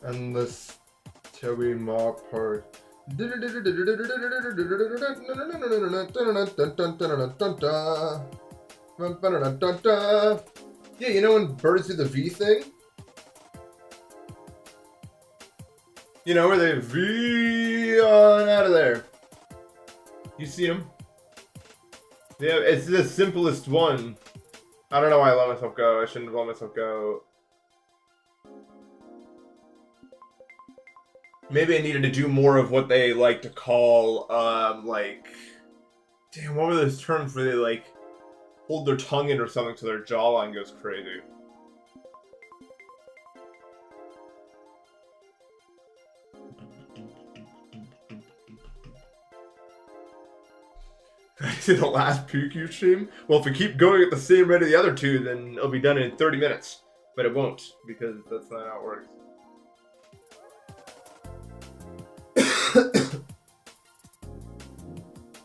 Endless Toby Maw Park. Yeah, you know when birds do the V thing? You know where they V on out of there. You see them? Yeah, it's the simplest one. I don't know why I let myself go. I shouldn't have let myself go. Maybe I needed to do more of what they like to call, like... Damn, what were those terms where they, like, hold their tongue in or something so their jawline goes crazy? Is it the last Poocubed stream? Well, if we keep going at the same rate of the other two, then it'll be done in 30 minutes. But it won't, because that's not how it works.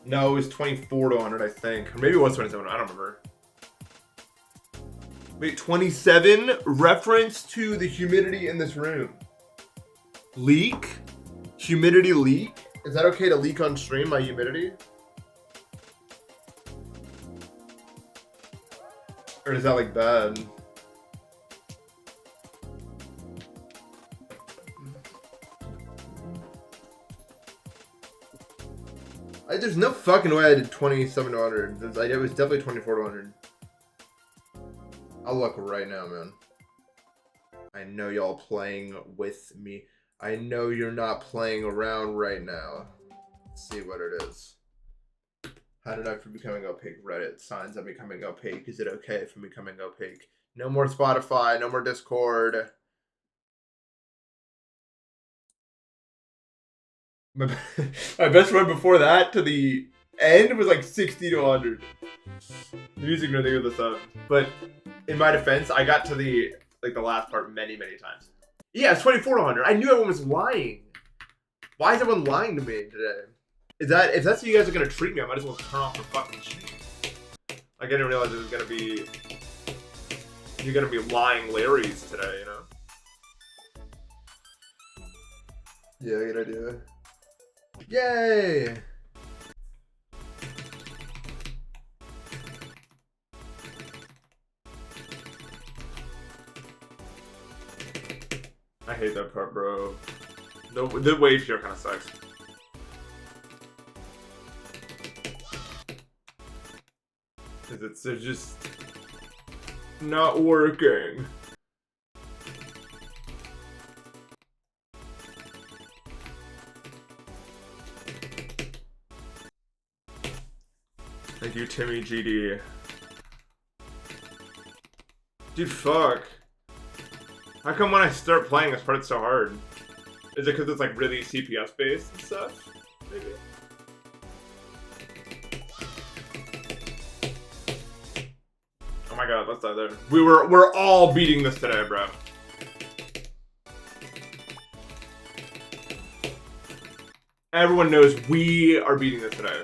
No, it was 24 to 100, I think. Or maybe it was 27, I don't remember. Wait, 27? Reference to the humidity in this room. Leak? Humidity leak? Is that okay to leak on stream, my humidity? Or is that, like, bad? There's no fucking way I did 27 to 100. It was definitely 24 to 100. I'll look right now, man. I know y'all playing with me. I know you're not playing around right now. Let's see what it is. How did I for becoming opaque? Reddit. Signs of becoming opaque. Is it okay for becoming opaque? No more Spotify. No more Discord. My best run before that to the end was like 60 to 100. The music no think of this up. But in my defense, I got to the last part many times. Yeah, it's 24 to 100. I knew everyone was lying. Why is everyone lying to me today? If that's how you guys are gonna treat me, I might as well turn off the fucking stream. I didn't realize it was gonna be you're gonna be lying Larrys today, you know? Yeah, good idea. Yay! I hate that part, bro. The wave here kind of sucks. Because it's just not working. Thank you, Timmy GD. Dude, fuck. How come when I start playing this part it's so hard? Is it because it's like really CPS based and stuff? Maybe. Oh my god, let's die there. We're all beating this today, bro. Everyone knows we are beating this today.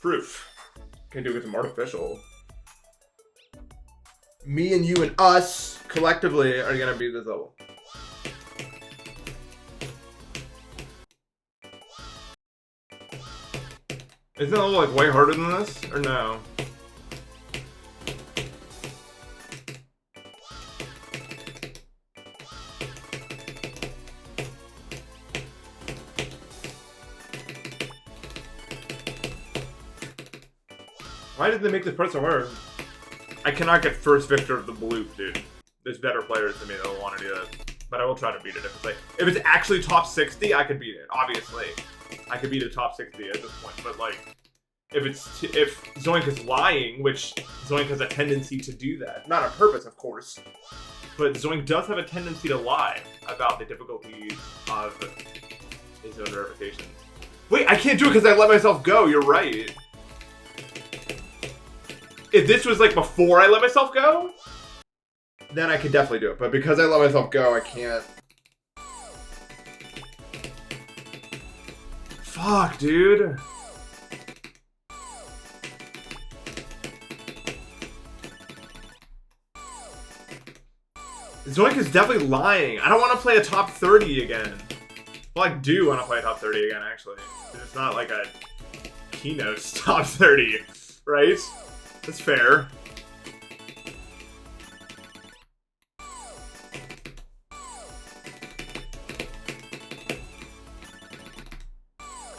Proof. Can do with some artificial. Me and you and us collectively are gonna beat this level. Isn't that level like way harder than this? Or no? Why did they make this part so hard? I cannot get first victor of the bloop, dude. There's better players than me that will want to do that. But I will try to beat it if it's actually top 60, I could beat it, obviously. I could beat a top 60 at this point, but like, if Zoink is lying, which Zoink has a tendency to do that. Not on purpose, of course. But Zoink does have a tendency to lie about the difficulties of his own verifications. Wait, I can't do it because I let myself go, you're right. If this was like before I let myself go, then I could definitely do it. But because I let myself go, I can't. Fuck, dude. Zoink is definitely lying. I don't want to play a top 30 again. Well, I do want to play a top 30 again, actually. It's not like a keynote top 30, right? That's fair.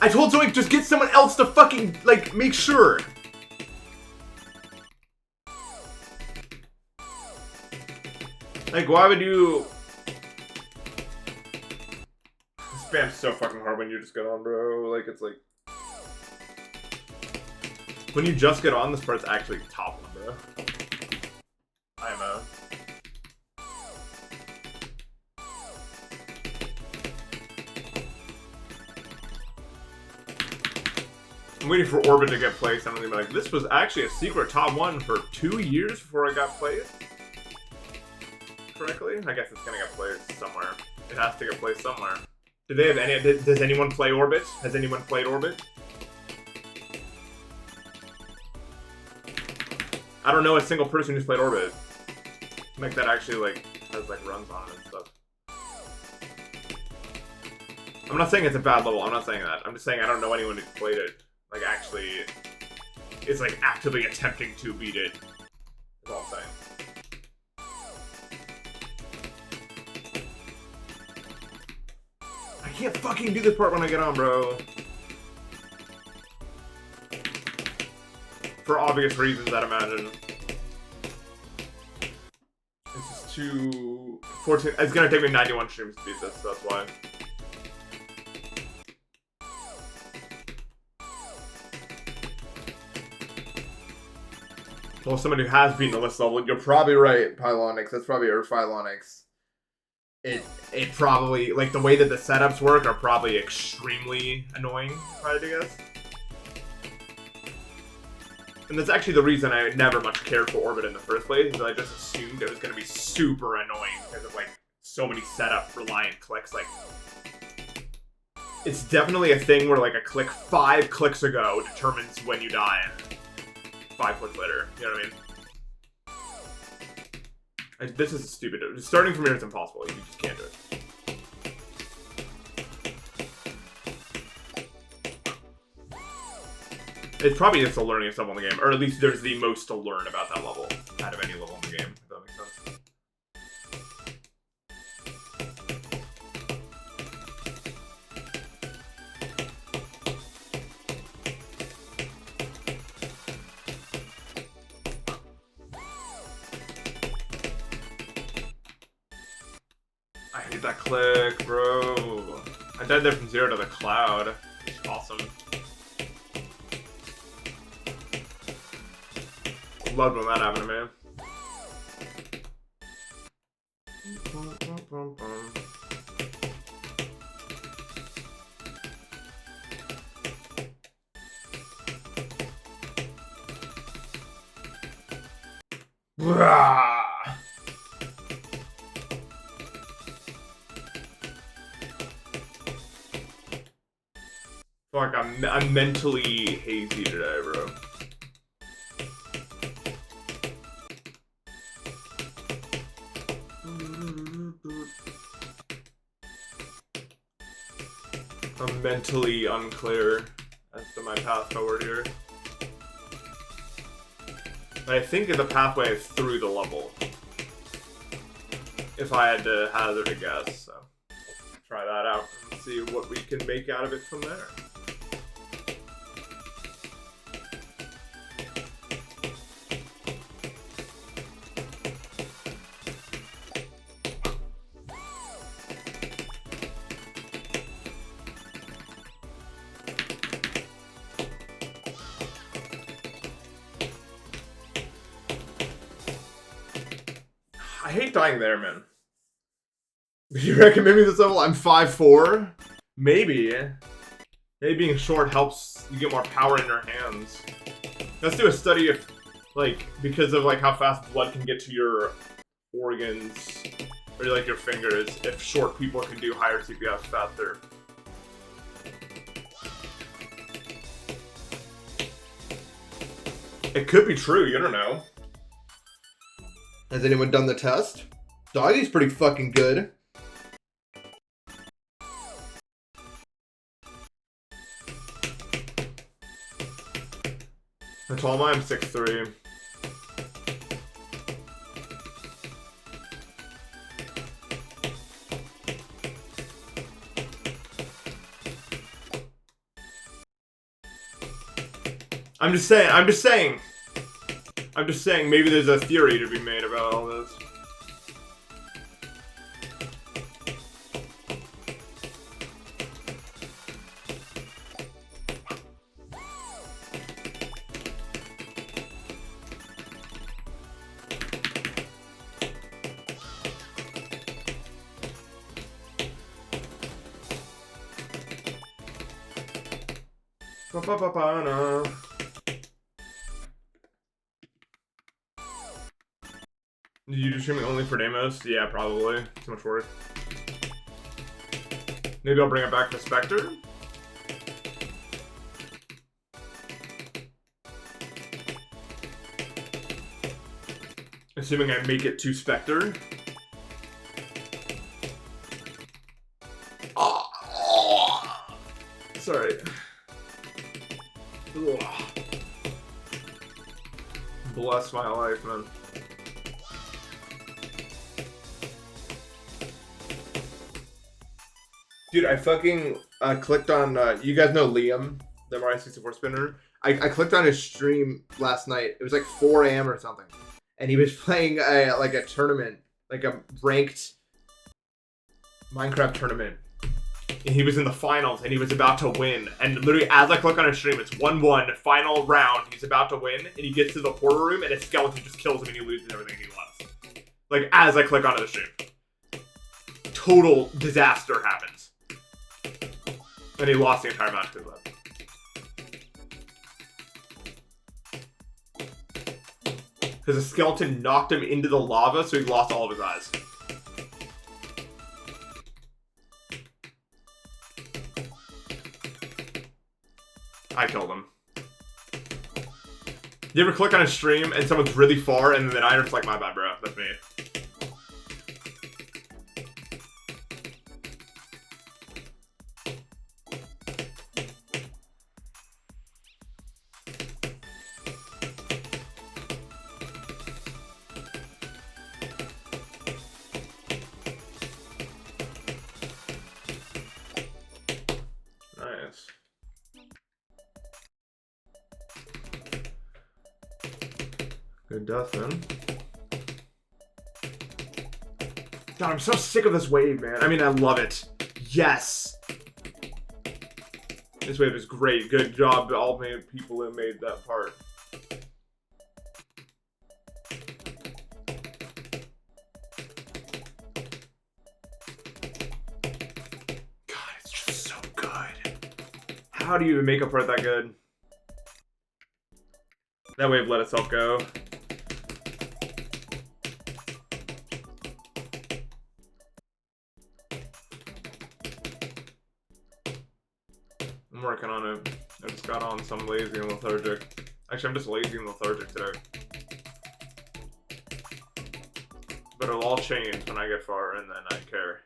I told Zoink, just get someone else to fucking, like, make sure. Like, why would you... Spam's so fucking hard when you just get on, bro. Like, it's like... When you just get on, this part's actually top one, bro. IMO. I'm waiting for Orbit to get placed. I'm gonna be like, this was actually a secret top one for 2 years before I got placed. Correctly? I guess it's gonna get placed somewhere. It has to get placed somewhere. Do they have any? Does anyone play Orbit? Has anyone played Orbit? I don't know a single person who's played Orbit. Like that actually like has like runs on it and stuff. I'm not saying it's a bad level. I'm not saying that. I'm just saying I don't know anyone who's played it. Like actually, is like actively attempting to beat it. That's all I'm saying. I can't fucking do this part when I get on, bro. For obvious reasons, I'd imagine. This is too... 14... It's gonna take me 91 streams to beat this, so that's why. Well, someone who has beaten the list level, you're probably right, Pylonix. That's probably our Pylonix. It probably, like, the way that the setups work are probably extremely annoying, if I had to guess. And that's actually the reason I never much cared for Orbit in the first place, is I just assumed it was going to be super annoying because of, like, so many setup-reliant clicks. Like, it's definitely a thing where, like, a click 5 clicks ago determines when you die 5 clicks later. You know what I mean? This is stupid. Starting from here is impossible. You just can't do it. It's probably just a learning stuff on the game, or at least there's the most to learn about that level out of any level in the game, if that makes sense. I hate that click, bro. I died there from 0 to the cloud. It's awesome. Loved when that happened to me. Fuck, I'm mentally hazy today, bro. I'm mentally unclear as to my path forward here. But I think the pathway is through the level. If I had to hazard a guess, so try that out and see what we can make out of it from there. I hate dying there, man. You recommend me this level? I'm 5'4"? Maybe. Maybe being short helps you get more power in your hands. Let's do a study if, like, because of, like, how fast blood can get to your organs, or, like, your fingers, if short people can do higher CPS faster. It could be true, you don't know. Has anyone done the test? Doggy's pretty fucking good. How tall am I? I'm 6'3". I'm just saying, maybe there's a theory to be made about all this. Ba-ba-ba-ba-na. You do streaming only for demos? Yeah, probably. Too much work. Maybe I'll bring it back to Spectre? Assuming I make it to Spectre. Oh. Sorry. Ugh. Bless my life, man. Dude, I fucking clicked on, you guys know Liam, the MRI64 spinner? I clicked on his stream last night. It was like 4 a.m. or something. And he was playing like a tournament, like a ranked Minecraft tournament. And he was in the finals, and he was about to win. And literally, as I click on his stream, it's 1-1, final round. He's about to win, and he gets to the portal room, and a skeleton just kills him, and he loses everything he loves. Like, as I click onto the stream. Total disaster happens. And he lost the entire match because of that. Because the skeleton knocked him into the lava, so he lost all of his eyes. I killed him. You ever click on a stream and someone's really far and then the Niner's like, my bad, bro. That's me. Nice. Good death, man. God, I'm so sick of this wave, man. I mean, I love it. Yes! This wave is great. Good job to all the people who made that part. God, it's just so good. How do you even make a part that good? That wave let itself go. I'm working on it. I just got on some lazy and lethargic. Actually, I'm just lazy and lethargic today. But it'll all change when I get far, and then I care.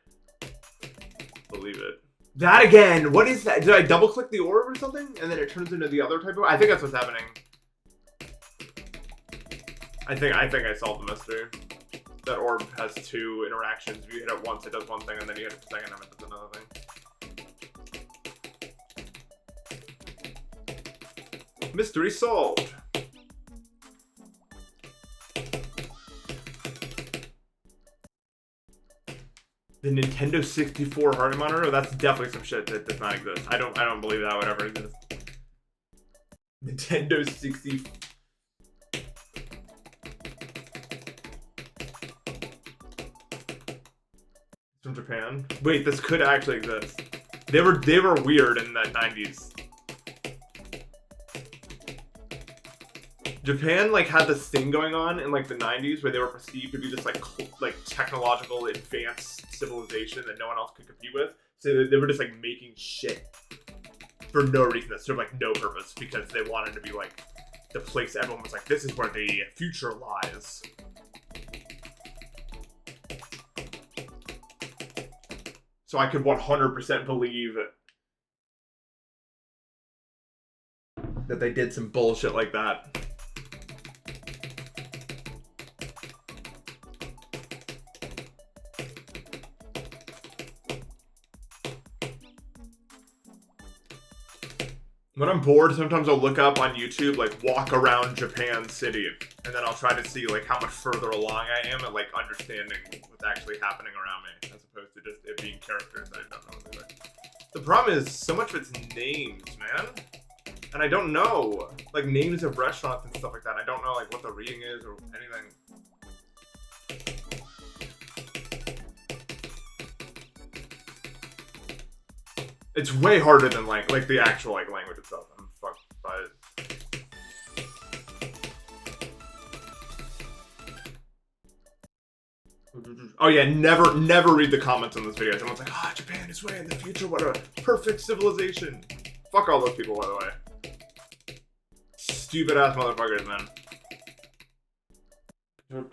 Believe it. That again! What is that? Did I double click the orb or something? And then it turns into the other type of... I think that's what's happening. I think I solved the mystery. That orb has 2 interactions. If you hit it once, it does one thing, and then you hit it the second time, it does another thing. Mystery solved. The Nintendo 64 heart monitor? That's definitely some shit that does not exist. I don't believe that would ever exist. Nintendo 64. From Japan. Wait, this could actually exist. They were weird in the 90s. Japan like had this thing going on in like the 90s where they were perceived to be this like technological advanced civilization that no one else could compete with. So they were just like making shit for no reason, that served like no purpose, because they wanted to be like the place everyone was like, this is where the future lies. So I could 100% believe that they did some bullshit like that. When I'm bored, sometimes I'll look up on YouTube, like, walk around Japan City, and then I'll try to see, like, how much further along I am at, like, understanding what's actually happening around me, as opposed to just it being characters that I don't know what they are. The problem is, so much of it's names, man. And I don't know, like, names of restaurants and stuff like that. I don't know, like, what the reading is or anything. It's way harder than like the actual like language itself. I'm fucked by it. Oh yeah, never read the comments on this video. Someone's like, ah, Japan is way in the future. What a perfect civilization. Fuck all those people, by the way. Stupid ass motherfuckers, man. I've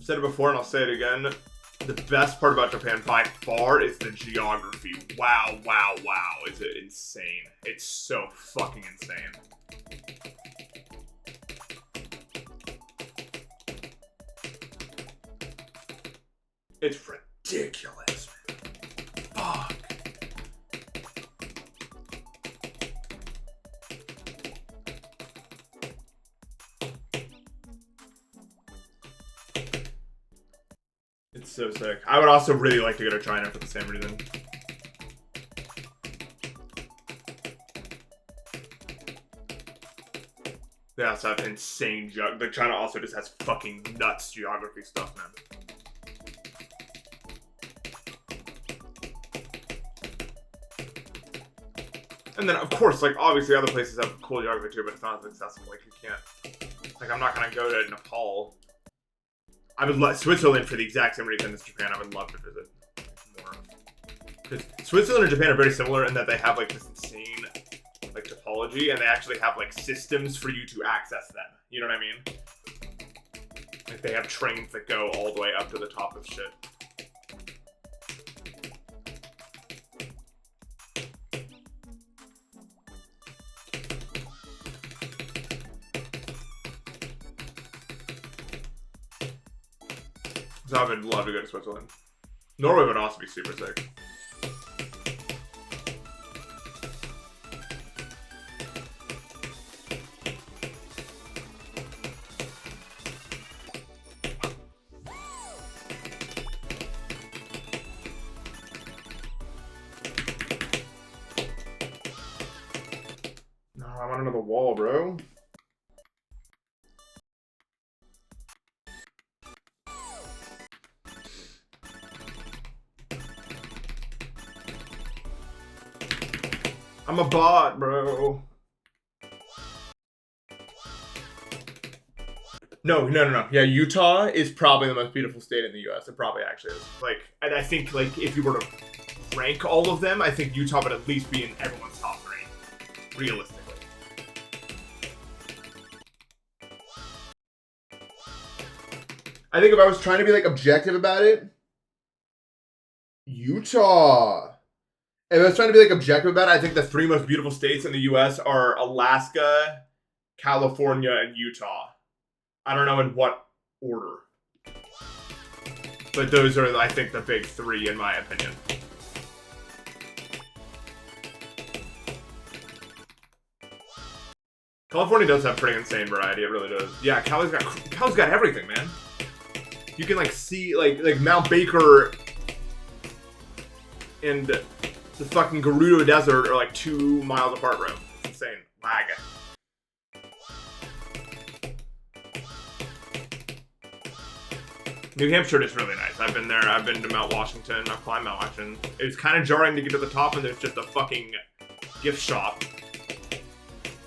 said it before and I'll say it again. The best part about Japan by far is the geography. Wow, wow, wow. Is it insane? It's so fucking insane. It's ridiculous, man. Fuck. It's so sick. I would also really like to go to China for the same reason. They also have insane like China also just has fucking nuts geography stuff, man. And then, of course, like, obviously other places have cool geography too, but it's not as accessible. Like, you can't... Like, I'm not gonna go to Nepal. I would love Switzerland for the exact same reason as Japan. I would love to visit more. Because Switzerland and Japan are very similar in that they have, like, this insane, like, topology, and they actually have, like, systems for you to access them. You know what I mean? Like, they have trains that go all the way up to the top of shit. So I would love to go to Switzerland. Norway would also be super sick. No, I want another wall, bro. I'm a bot, bro. No. Yeah, Utah is probably the most beautiful state in the U.S. It probably actually is. Like, and I think, like, if you were to rank all of them, I think Utah would at least be in everyone's top 3, realistically. I think if I was trying to be, like, objective about it, Utah. If I was trying to be, like, objective about it, I think the 3 most beautiful states in the U.S. are Alaska, California, and Utah. I don't know in what order. But those are, I think, the big 3, in my opinion. California does have pretty insane variety. It really does. Yeah, Cali's got everything, man. You can, like, see, like Mount Baker and the fucking Gerudo Desert are like 2 miles apart, bro. It's insane. Lag. New Hampshire is really nice. I've been there. I've been to Mount Washington. I've climbed Mount Washington. It's kind of jarring to get to the top and there's just a fucking gift shop.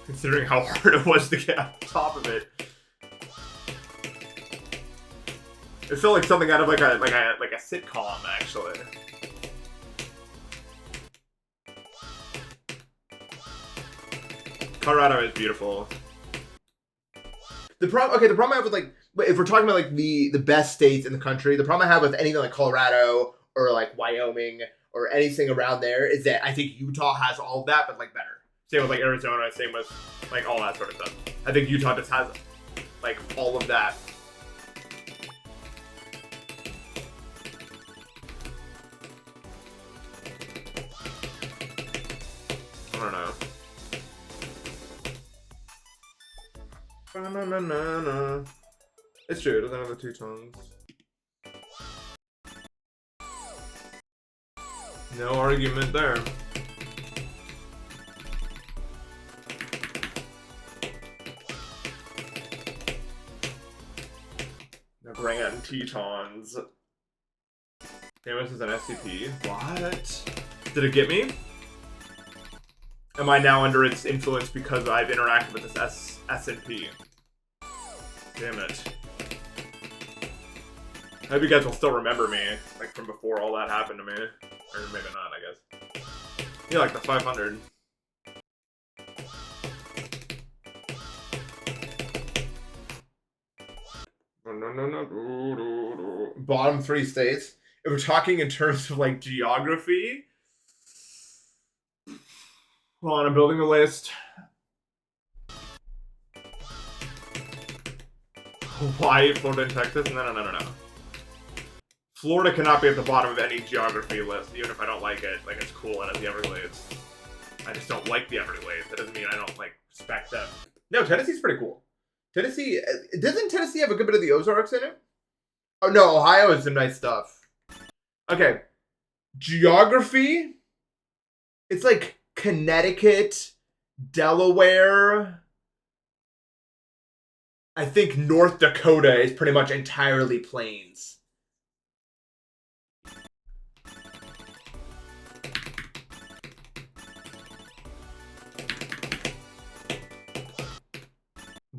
Considering how hard it was to get on top of it. It felt like something out of like a sitcom, actually. Colorado is beautiful. The problem I have with like, if we're talking about like the best states in the country, the problem I have with anything like Colorado or like Wyoming or anything around there is that I think Utah has all of that, but like better. Same with like Arizona, same with like all that sort of stuff. I think Utah just has like all of that. I don't know. Ba-na-na-na-na. It's true, it doesn't have the two tones. No argument there. The Grand Tetons. Famous is an SCP. What? Did it get me? Am I now under its influence because I've interacted with this S&P? Damn it. I hope you guys will still remember me, like from before all that happened to me. Or maybe not, I guess. Yeah, like the 500. bottom three states. If we're talking in terms of like geography, hold on, I'm building a list. Hawaii, Florida, and Texas? No. Florida cannot be at the bottom of any geography list, even if I don't like it. Like, it's cool and it's the Everglades. I just don't like the Everglades. That doesn't mean I don't, like, respect them. No, Tennessee's pretty cool. Tennessee, doesn't Tennessee have a good bit of the Ozarks in it? Oh no, Ohio is some nice stuff. Okay. Geography, it's like Connecticut, Delaware. I think North Dakota is pretty much entirely plains.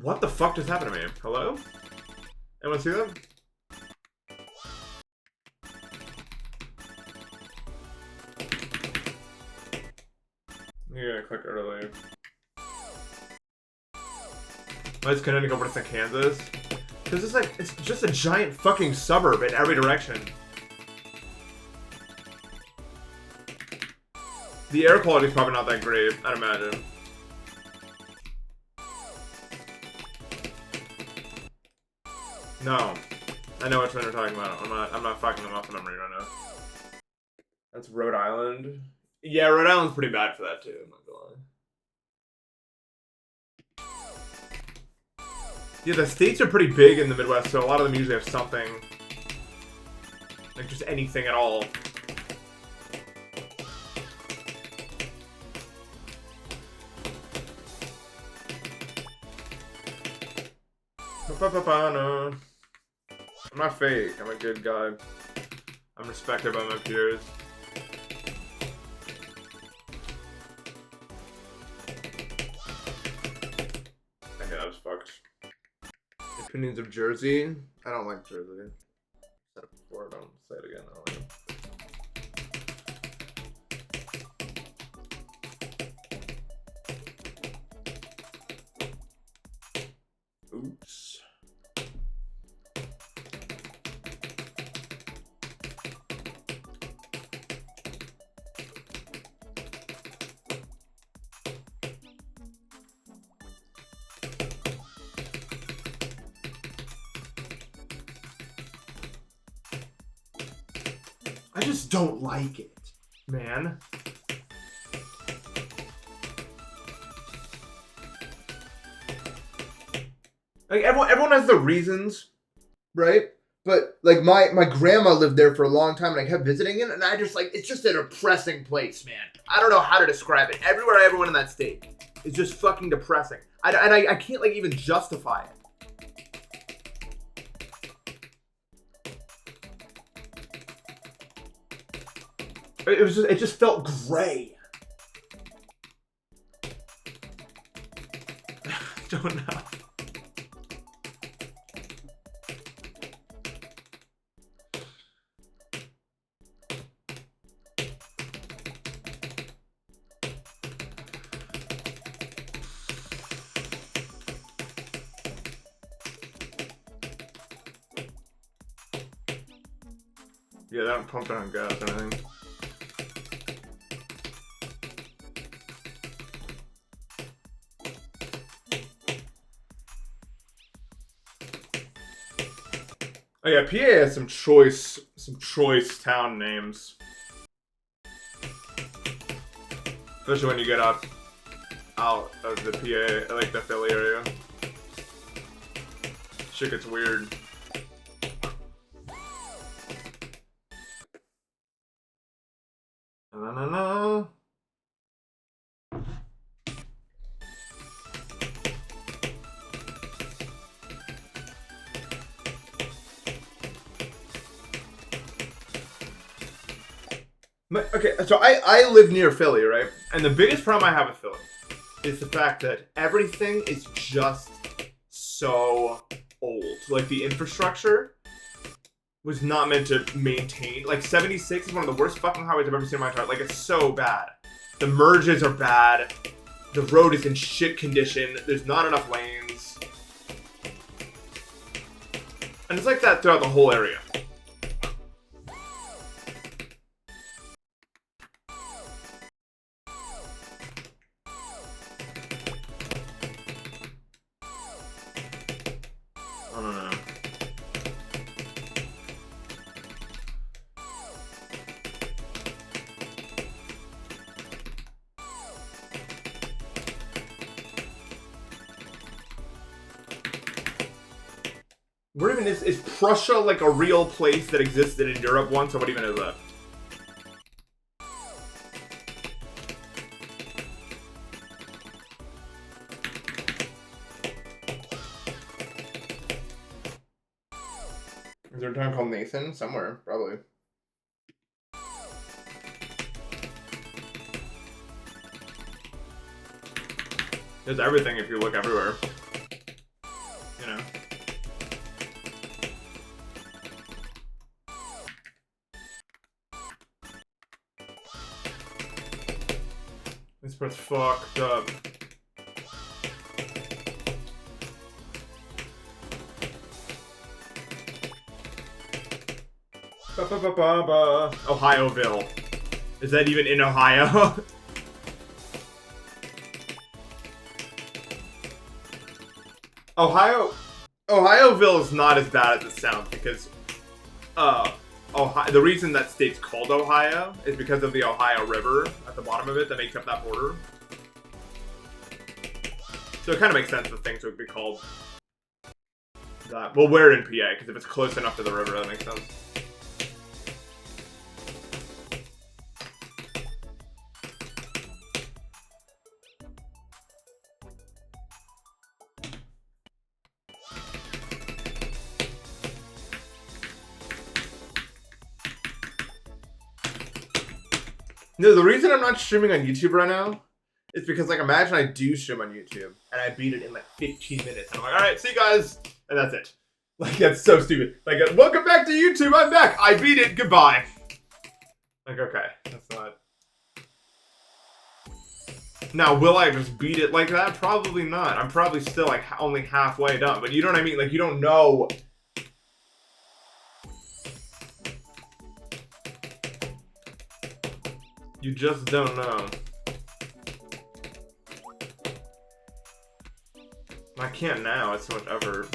What the fuck just happened to me? Hello? Anyone see that? Yeah, click early. Why is Connecticut worse than Kansas? Because it's like, it's just a giant fucking suburb in every direction. The air quality is probably not that great, I'd imagine. No. I know which one we're talking about. I'm not fucking them off the memory right now. That's Rhode Island. Yeah, Rhode Island's pretty bad for that too, I'm not gonna lie. Yeah, the states are pretty big in the Midwest, so a lot of them usually have something. Like just anything at all. No. I'm not fake, I'm a good guy. I'm respected by my peers. I think that was fucked. Opinions of Jersey. I don't like Jersey. I said it before, don't say it again. I don't like it. Oops. I just don't like it, man. Like everyone has their reasons, right? But like my grandma lived there for a long time, and I kept visiting it, and I just like it's just a depressing place, man. I don't know how to describe it. Everywhere I ever went in that state, it's just fucking depressing. I can't like even justify it. It just felt gray. I don't know. Yeah, they don't pump down gas or anything. Oh yeah, PA has some choice town names. Especially when you get out of the PA, like the Philly area. Shit gets weird. Na-na-na. Okay, so I live near Philly, right? And the biggest problem I have with Philly is the fact that everything is just so old. Like, the infrastructure was not meant to maintain. Like, 76 is one of the worst fucking highways I've ever seen in my entire life. Like, it's so bad. The merges are bad. The road is in shit condition. There's not enough lanes. And it's like that throughout the whole area. I don't know. Where even is Prussia like a real place that existed in Europe once, or what even is that? Is there a town called Nathan? Somewhere, probably. There's everything if you look everywhere. You know. This part's fucked up. Ba-ba-ba-ba-ba. Ohioville. Is that even in Ohio? Ohioville is not as bad as it sounds because, the reason that state's called Ohio is because of the Ohio River at the bottom of it that makes up that border. So it kind of makes sense that things would be called that. Well, we're in PA, because if it's close enough to the river, that makes sense. No, the reason I'm not streaming on YouTube right now is because, like, imagine I do stream on YouTube and I beat it in like 15 minutes. And I'm like, alright, see you guys. And that's it. Like, that's so stupid. Like, welcome back to YouTube. I'm back. I beat it. Goodbye. Like, okay. That's not. Now, will I just beat it like that? Probably not. I'm probably still, like, only halfway done. But you know what I mean? Like, you don't know. You just don't know. I can't now, it's so much effort.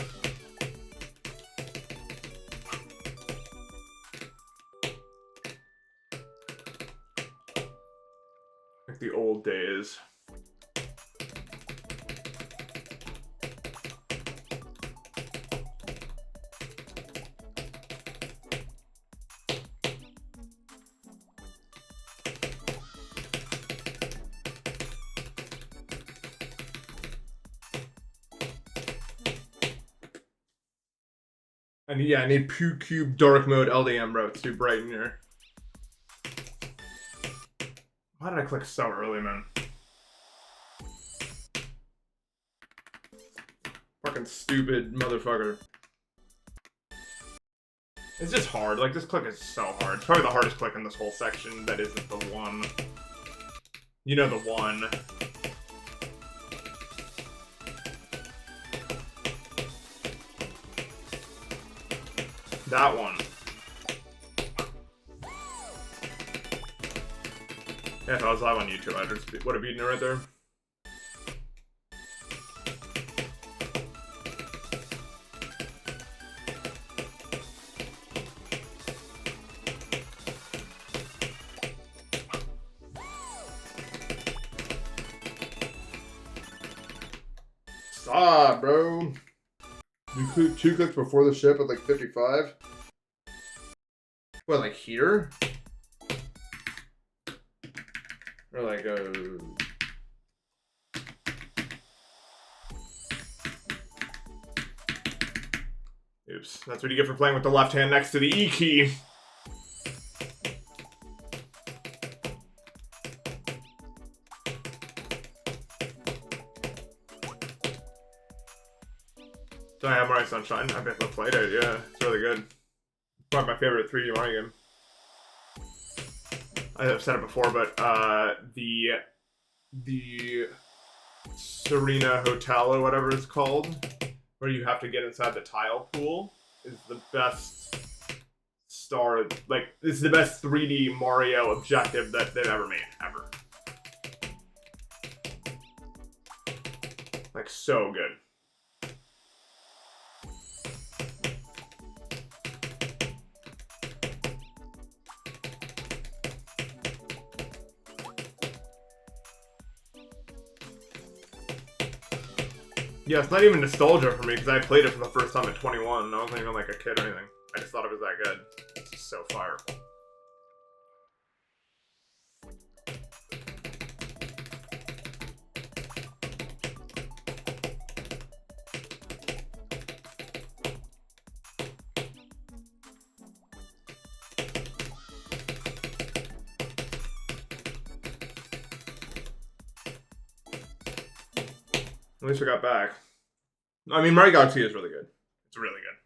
Like the old days. I need Poocubed dark mode LDM, bro. It's too bright in here. Why did I click so early, man? Fucking stupid motherfucker. It's just hard. Like, this click is so hard. It's probably the hardest click in this whole section that isn't the one. You know, the one. That one. Yeah, if I was live on YouTube, I just would have beaten it right there. Stop, bro. You click 2 clicks before the ship at like 55. What, like here? Or like Oops, that's what you get for playing with the left hand next to the E key. Samurai Sunshine. I bet I played it, yeah. It's really good. Probably my favorite 3D Mario game. I've said it before, but the Serena Hotel or whatever it's called, where you have to get inside the tile pool, is the best this is the best 3D Mario objective that they've ever made, ever. Like, so good. Yeah, it's not even nostalgia for me because I played it for the first time at 21 and I wasn't even like a kid or anything. I just thought it was that good. It's just so fire. At least we got back. I mean, Mario Galaxy is really good. It's really good.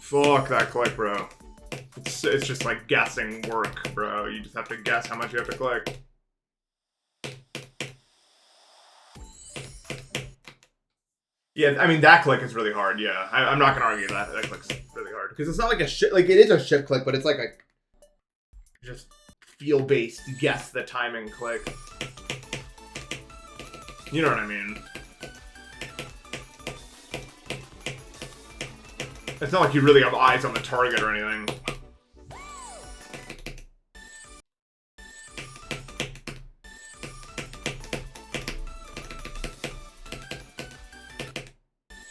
Fuck that click, bro. It's just like guessing work, bro. You just have to guess how much you have to click. Yeah, I mean, that click is really hard, yeah. I'm not gonna argue that. That click's really hard. because it's not like a shit. Like it is a shift click, but it's like a just feel-based Guess the timing click. You know what I mean? It's not like you really have eyes on the target or anything.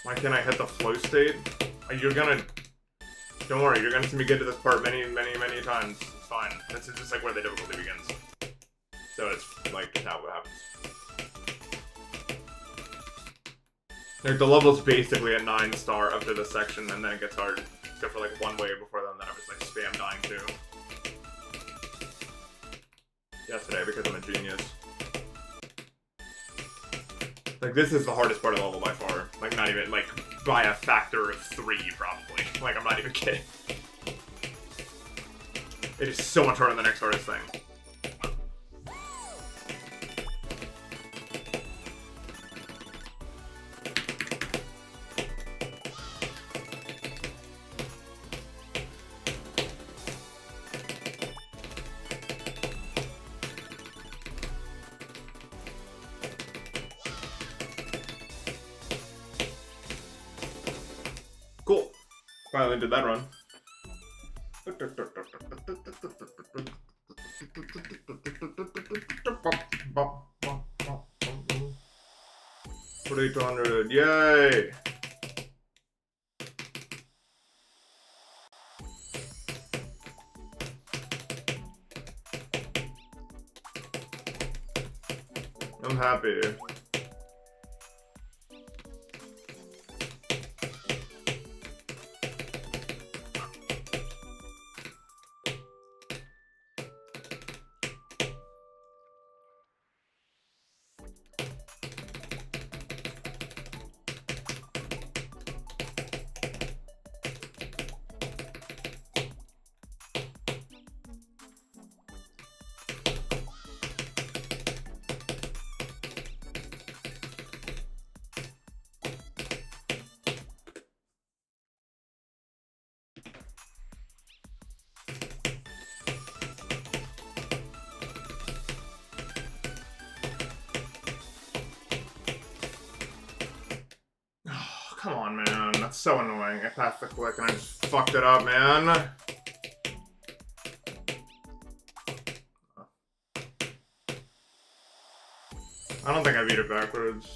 Why can't I hit the flow state? You're gonna... Don't worry, you're gonna see me get to this part many, many, many times. It's fine. This is just like where the difficulty begins. So it's like how it happens. Like the level's basically a 9-star up to this section, and then it gets hard. Except for like one wave before then I was like spam dying too. Yesterday because I'm a genius. Like this is the hardest part of the level by far. Like not even like by a factor of 3 probably. Like I'm not even kidding. It is so much harder than the next hardest thing. Cool. Finally did that run. For 800, yay! I'm happy. it's so annoying. I passed the click and I just fucked it up, man. I don't think I beat it backwards.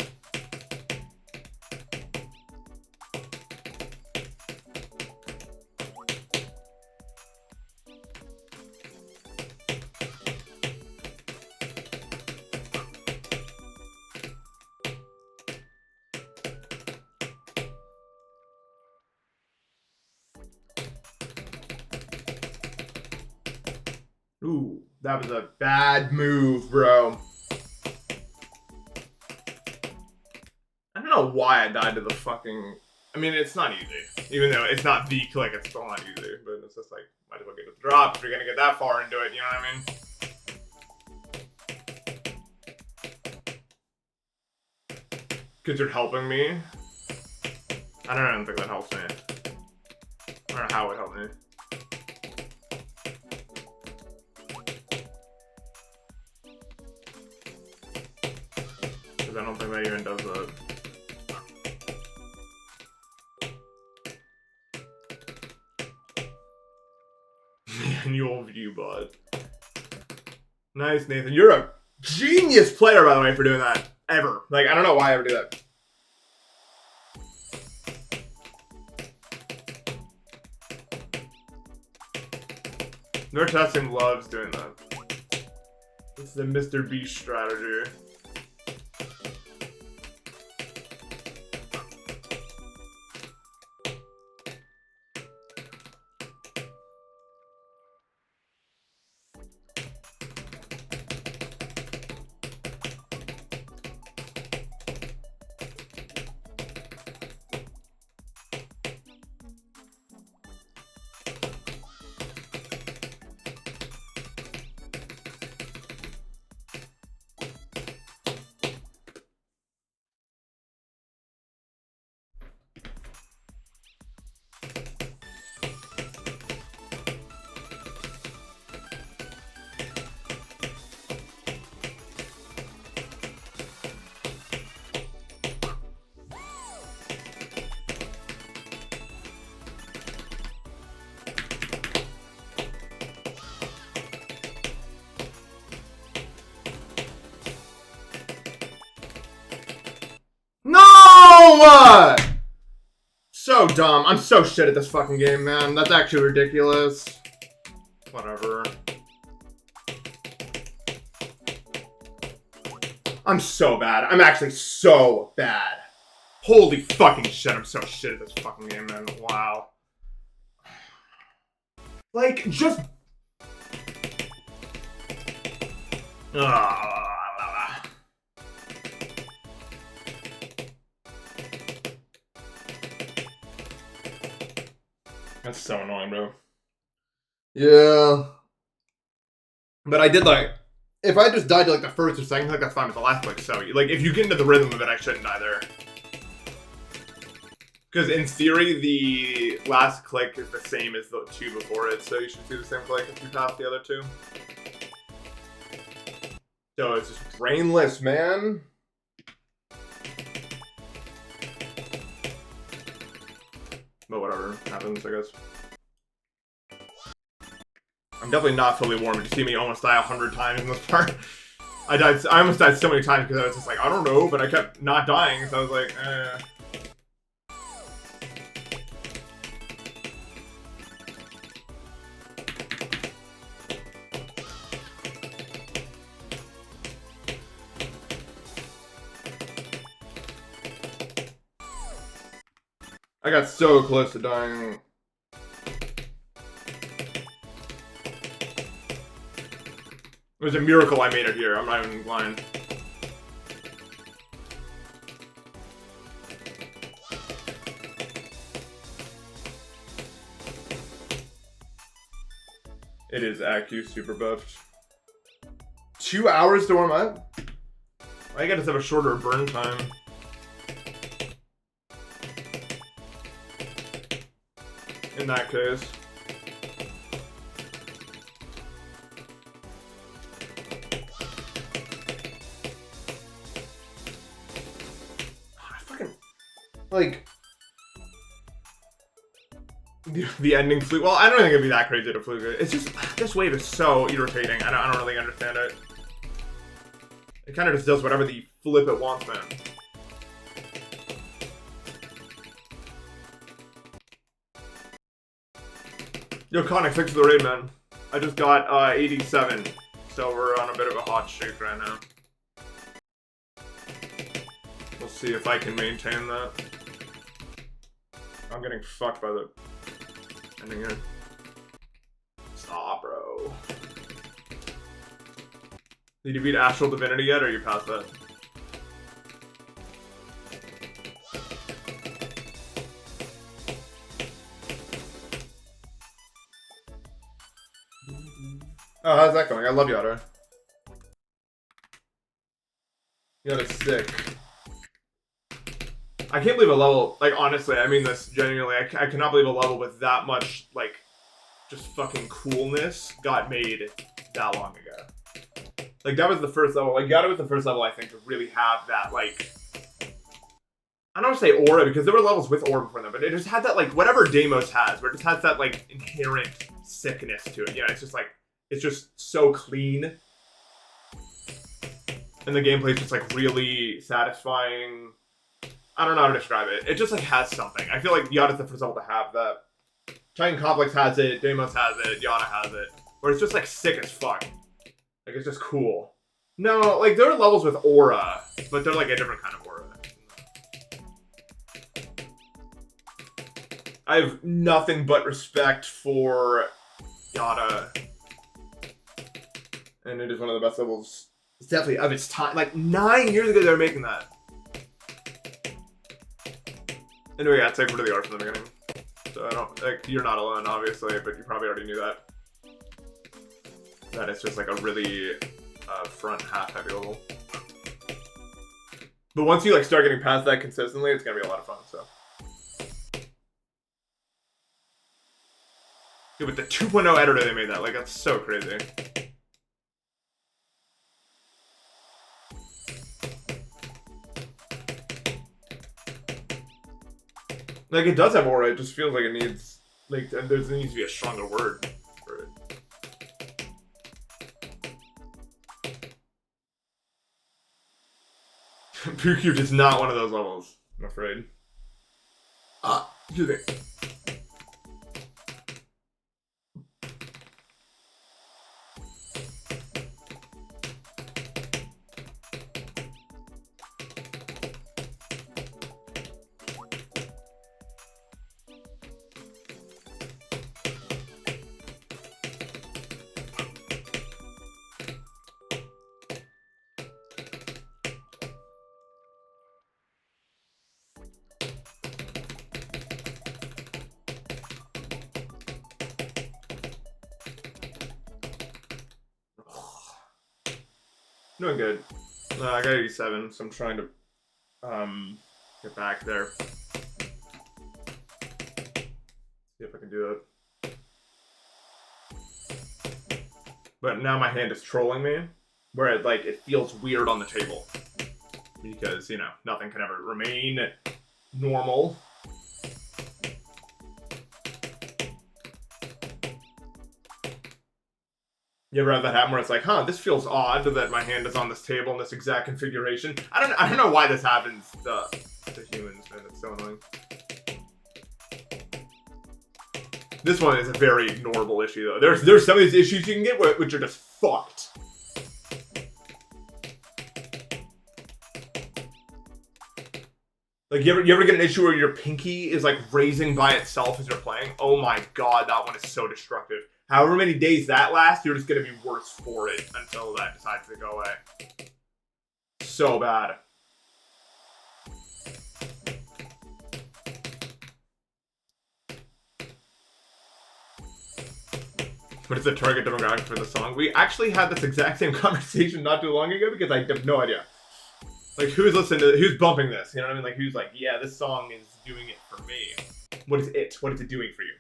Ooh, that was a bad move, bro. I don't know why I died to the fucking... I mean, it's not easy. Even though it's not the click, it's still not easy. But it's just like, might as well get the drop if you're gonna get that far into it, you know what I mean? Because you're helping me. I don't think that helps me. I don't know how it helped me. Because I don't think that even does that. Annual view, bud. Nice, Nathan. You're a genius player, by the way, for doing that. Ever. Like, I don't know why I ever do that. Neuroplasticity loves doing that. This is the Mr. Beast strategy. No! So dumb. I'm so shit at this fucking game, man. That's actually ridiculous. Whatever. I'm so bad. I'm actually so bad. Holy fucking shit. I'm so shit at this fucking game, man. Wow. Like, just... That's so annoying, bro. Yeah. But I did, like... If I just died to, like, the first or second click, that's fine. But the last click, so... Like, if you get into the rhythm of it, I shouldn't die there. Because in theory, the last click is the same as the two before it, so you should do the same click if you pass the other two. So it's just brainless, man. But whatever, happens, I guess. I'm definitely not fully warm. You see me almost die 100 times in this part. I almost died so many times because I was just like, I don't know, but I kept not dying, so I was like, eh. I got so close to dying. It was a miracle I made it here. I'm not even lying. It is AcQ super buffed. 2 hours to warm up? I gotta have a shorter burn time. In that case. I fucking... Like... the ending fluke. Well, I don't think it'd be that crazy to fluke it. It's just this wave is so irritating. I don't really understand it. It kind of just does whatever the flip it wants, man. Yo, Conic, thanks for the raid, man. I just got 87, so we're on a bit of a hot streak right now. We'll see if I can maintain that. I'm getting fucked by the ending here. Stop, bro. Did you beat Astral Divinity yet, or are you past that? Oh, how's that going? I love Yada. Yada's sick. I can't believe a level, like, honestly, I mean this genuinely, I cannot believe a level with that much, like, just fucking coolness got made that long ago. Like, that was the first level, like, Yada was the first level, I think, to really have that, like, I don't want to say aura, because there were levels with aura before them, but it just had that, like, whatever Deimos has, where it just has that, like, inherent sickness to it. Yeah, it's just, like, it's just so clean. And the gameplay's just, like, really satisfying. I don't know how to describe it. It just, like, has something. I feel like Yada's the first level to have that. Titan Complex has it, Deimos has it, Yada has it. Where it's just, like, sick as fuck. Like, it's just cool. No, like, there are levels with aura, but they're, like, a different kind of aura. I have nothing but respect for Yada. And it is one of the best levels. It's definitely of its time. Like, 9 years ago they were making that. Anyway, yeah, take for the art from the beginning. So I don't, like, you're not alone, obviously, but you probably already knew that. That it's just like a really front half heavy level. But once you like start getting past that consistently, it's gonna be a lot of fun, so. Yeah, with the 2.0 editor they made that, like, that's so crazy. Like, it does have aura, it just feels like it needs, like, there needs to be a stronger word for it. Poocubed is not one of those levels, I'm afraid. Excuse me. Doing good. I got 87, so I'm trying to get back there. See if I can do it. But now my hand is trolling me, where it feels weird on the table. Because, you know, nothing can ever remain normal. You ever have that happen where it's like, huh, this feels odd that my hand is on this table in this exact configuration? I don't know why this happens to humans, man. It's so annoying. This one is a very ignorable issue, though. There's some of these issues you can get which are just fucked. Like, you ever get an issue where your pinky is, like, raising by itself as you're playing? Oh my god, that one is so destructive. However many days that lasts, you're just gonna be worse for it until that decides to go away. So bad. What is the target demographic for the song? We actually had this exact same conversation not too long ago because I have no idea. Like, who's listening to, who's bumping this? You know what I mean? Like, who's like, yeah, this song is doing it for me. What is it? What is it doing for you?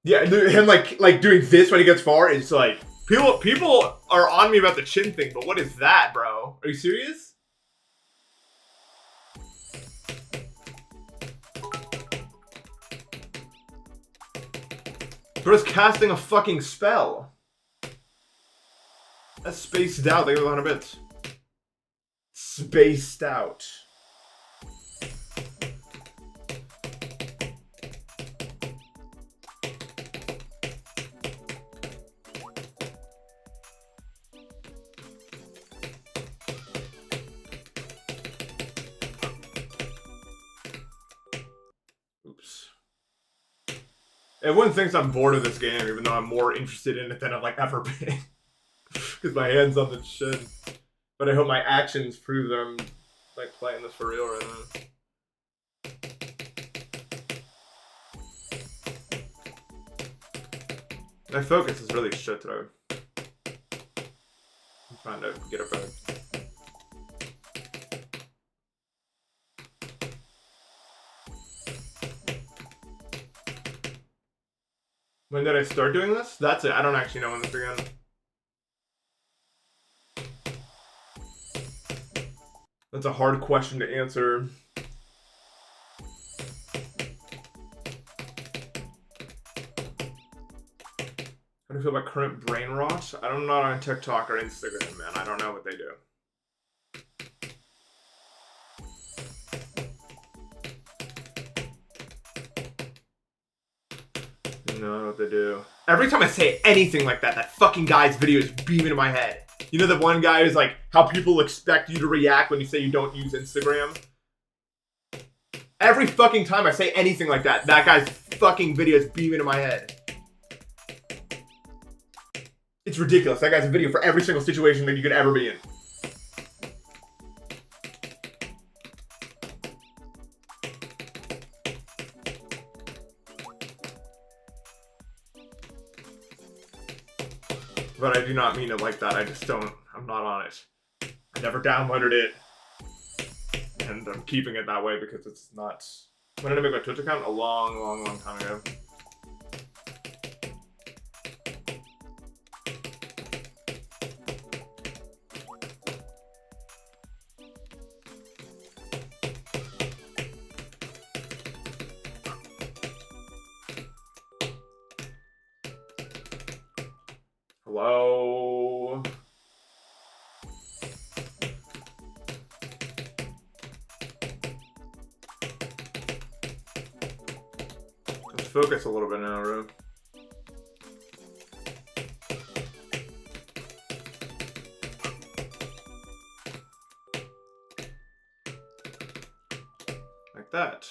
Yeah, him like doing this when he gets far is like, people are on me about the chin thing, but what is that, bro? Are you serious? Bro's casting a fucking spell. That's spaced out. They give 100 bits. Spaced out. Oops. Everyone thinks I'm bored of this game, even though I'm more interested in it than I've like ever been. Because my hand's on the chin. But I hope my actions prove that I'm like playing this for real right now. My focus is really shit today. I'm trying to get it back. When did I start doing this? That's it. I don't actually know when this began. That's a hard question to answer. How do you feel about current brain rot? I'm not on TikTok or Instagram, man. I don't know what they do. I don't know what they do. Every time I say anything like that, that fucking guy's video is beaming in my head. You know the one guy is like, how people expect you to react when you say you don't use Instagram? Every fucking time I say anything like that, that guy's fucking video is beaming in my head. It's ridiculous. That guy's a video for every single situation that you could ever be in. But I do not mean it like that. I just don't. I'm not on it. I never downloaded it. And I'm keeping it that way because it's not... When did I make my Twitch account? A long, long, long time ago. Hello? Let's focus a little bit now, Ro. Like that.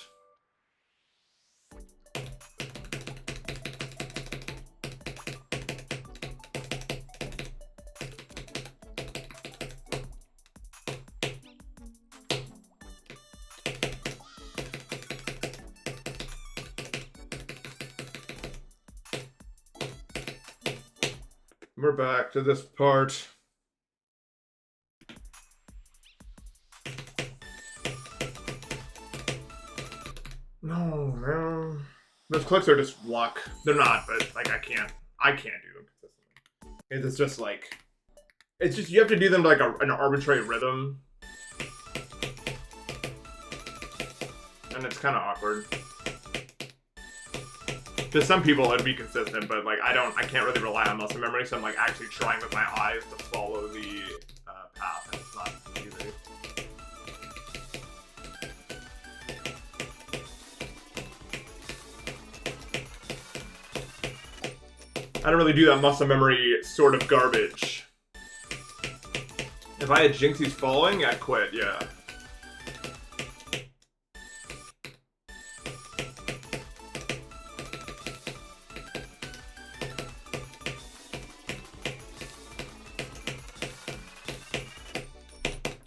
We're back to this part. No, man. Those clicks are just luck. They're not, but like I can't do them consistently. It's just like, it's just, you have to do them to like an arbitrary rhythm. And it's kind of awkward. To some people it'd be consistent, but like I can't really rely on muscle memory, so I'm like actually trying with my eyes to follow the path, and it's not easy. I don't really do that muscle memory sort of garbage. If I had Jinxie's following, I'd quit, yeah.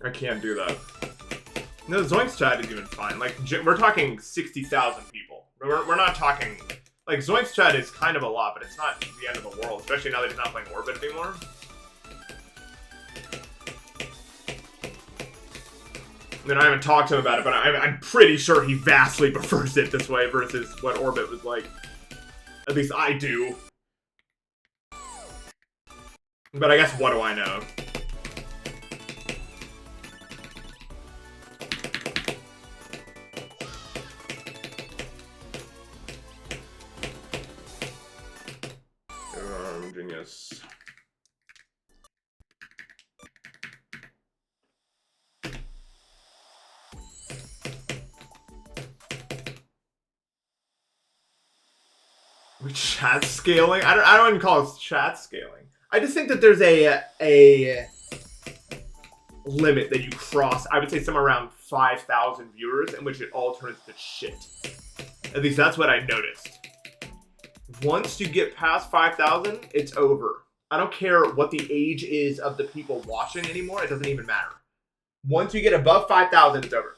I can't do that. No, Zoink's chat is even fine. Like, we're talking 60,000 people. We're not talking... Like, Zoink's chat is kind of a lot, but it's not the end of the world, especially now that he's not playing Orbit anymore. I mean, I haven't talked to him about it, but I'm pretty sure he vastly prefers it this way versus what Orbit was like. At least I do. But I guess, what do I know? Japanese. We chat scaling? I don't even call it chat scaling. I just think that there's a limit that you cross. I would say somewhere around 5,000 viewers, in which it all turns to shit. At least that's what I noticed. Once you get past 5,000, it's over. I don't care what the age is of the people watching anymore. It doesn't even matter. Once you get above 5,000, it's over.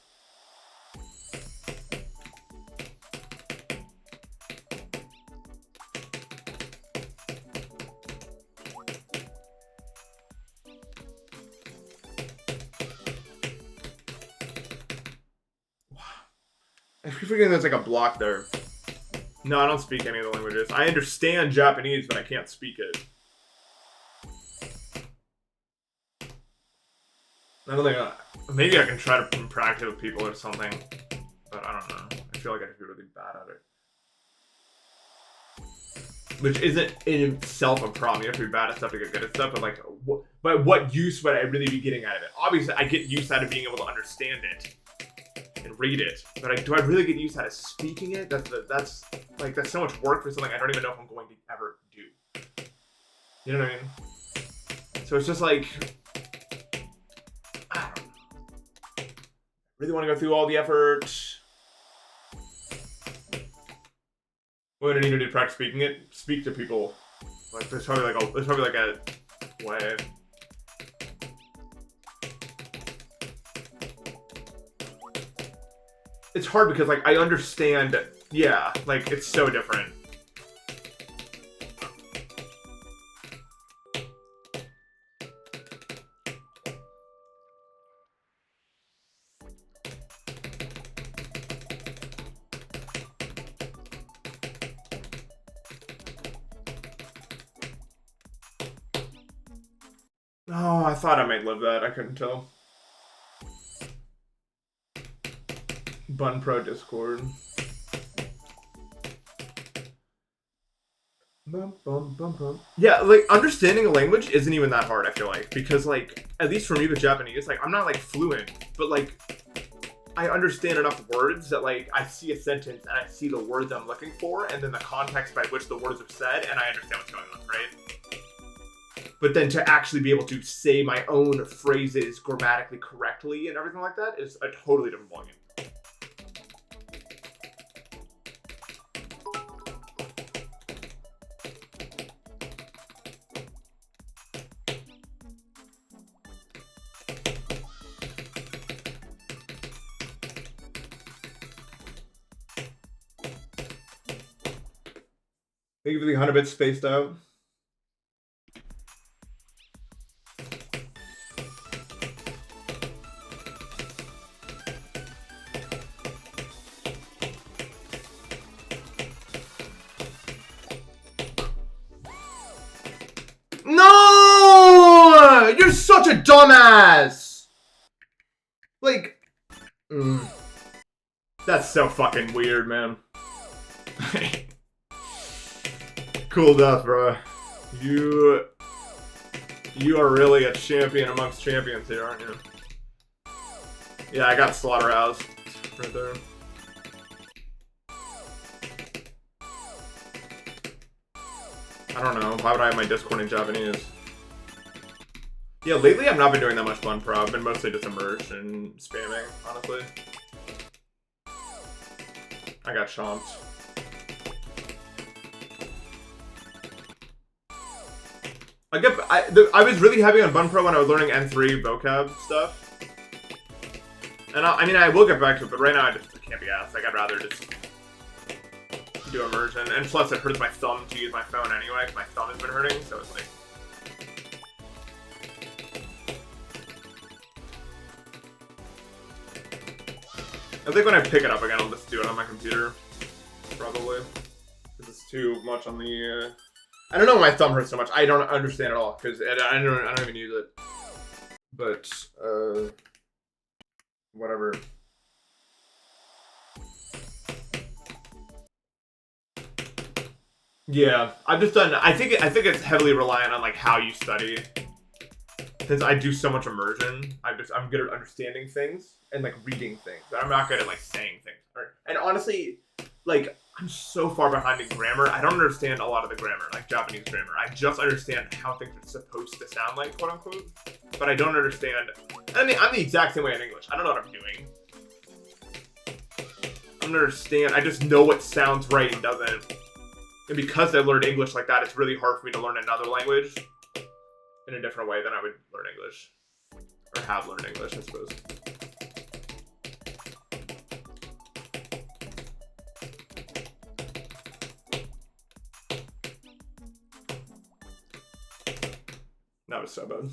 I keep forgetting there's like a block there. No, I don't speak any of the languages. I understand Japanese, but I can't speak it. I don't think maybe I can try to practice with people or something, but I don't know. I feel like I'd be really bad at it. Which isn't in itself a problem. You have to be bad at stuff to get good at stuff, but like, what use would I really be getting out of it? Obviously, I get use out of being able to understand it and read it, but do I really get use out of speaking it? That's so much work for something I don't even know if I'm going to ever do. You know what I mean? So it's just like, I don't know. Really want to go through all the effort. What do I need to do to practice speaking it? Speak to people. Like there's probably like a way. It's hard because like I understand, yeah, like it's so different. Oh, I thought I might live that. I couldn't tell. Bun Pro Discord. Bum, bum, bum, bum. Yeah, like understanding a language isn't even that hard, I feel like, because like at least for me with Japanese, like I'm not like fluent, but like I understand enough words that like I see a sentence and I see the words I'm looking for and then the context by which the words are said and I understand what's going on, right? But then to actually be able to say my own phrases grammatically correctly and everything like that is a totally different ballgame. Thank you for the 100 bits spaced out. No! You're such a dumbass! Like... That's so fucking weird, man. Cool death, bro. You are really a champion amongst champions here, aren't you? Yeah, I got slaughterhouse right there. I don't know. Why would I have my Discord in Japanese? Yeah, lately I've not been doing that much Bun Pro. I've been mostly just immersed and spamming, honestly. I got chomped. I was really heavy on Bun Pro when I was learning N3 vocab stuff. And I mean, I will get back to it, but right now I can't be asked. Like, I'd rather just do immersion. And plus, it hurts my thumb to use my phone anyway, because my thumb has been hurting, so it's like... I think when I pick it up again, I'll just do it on my computer. Probably. Because it's too much on the... I don't know why my thumb hurts so much. I don't understand at all, because I don't even use it. But, whatever. Yeah, I've just done. I think it's heavily reliant on like how you study. Since I do so much immersion, I'm good at understanding things and like reading things. I'm not good at like saying things. And honestly, like I'm so far behind in grammar. I don't understand a lot of the grammar, like Japanese grammar. I just understand how things are supposed to sound like, quote unquote. But I don't understand. I mean, I'm the exact same way in English. I don't know what I'm doing. I don't understand. I just know what sounds right and doesn't. And because I learned English like that, it's really hard for me to learn another language in a different way than I would learn English. Or have learned English, I suppose. That was so bad.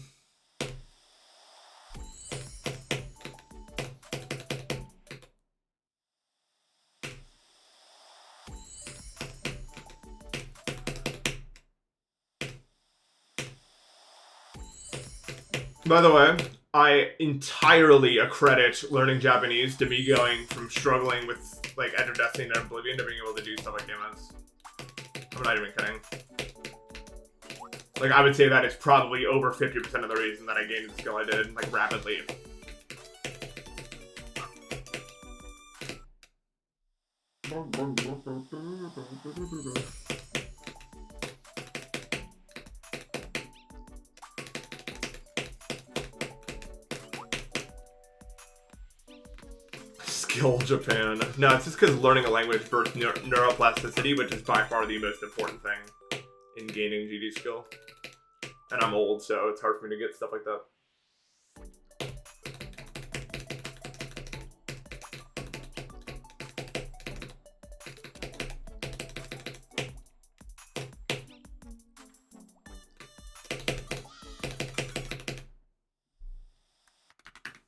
By the way, I entirely accredit learning Japanese to me going from struggling with like Edge of Destiny and Oblivion to being able to do stuff like MS. I'm not even kidding. Like I would say that it's probably over 50% of the reason that I gained the skill I did like rapidly. Skill Japan. No, it's just because learning a language bursts neuroplasticity, which is by far the most important thing in gaining GD skill. And I'm old, so it's hard for me to get stuff like that.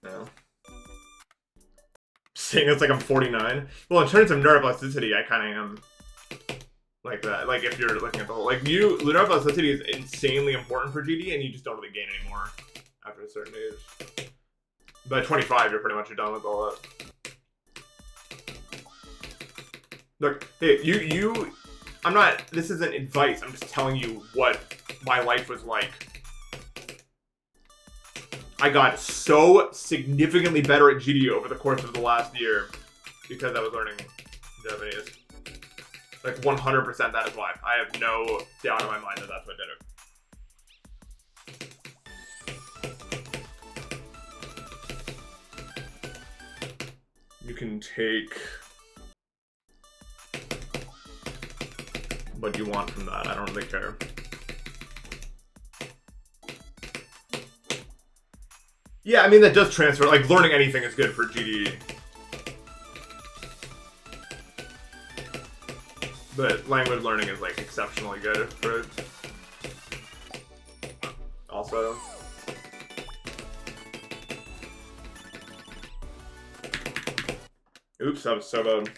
No. Saying it's like I'm 49. Well, in terms of neuroplasticity, I kind of am like that. Like if you're looking at the whole, like neuroplasticity is insanely important for GD, and you just don't really gain anymore after a certain age. By 25, you're pretty much done with all that. Look, hey, I'm not. This isn't advice. I'm just telling you what my life was like. I got so significantly better at GD over the course of the last year because I was learning Japanese. Like 100% that is why. I have no doubt in my mind that that's what did it. You can take what you want from that. I don't really care. Yeah, I mean, that does transfer. Like, learning anything is good for GD. But language learning is, like, exceptionally good for it. Also. Oops, that was so bad.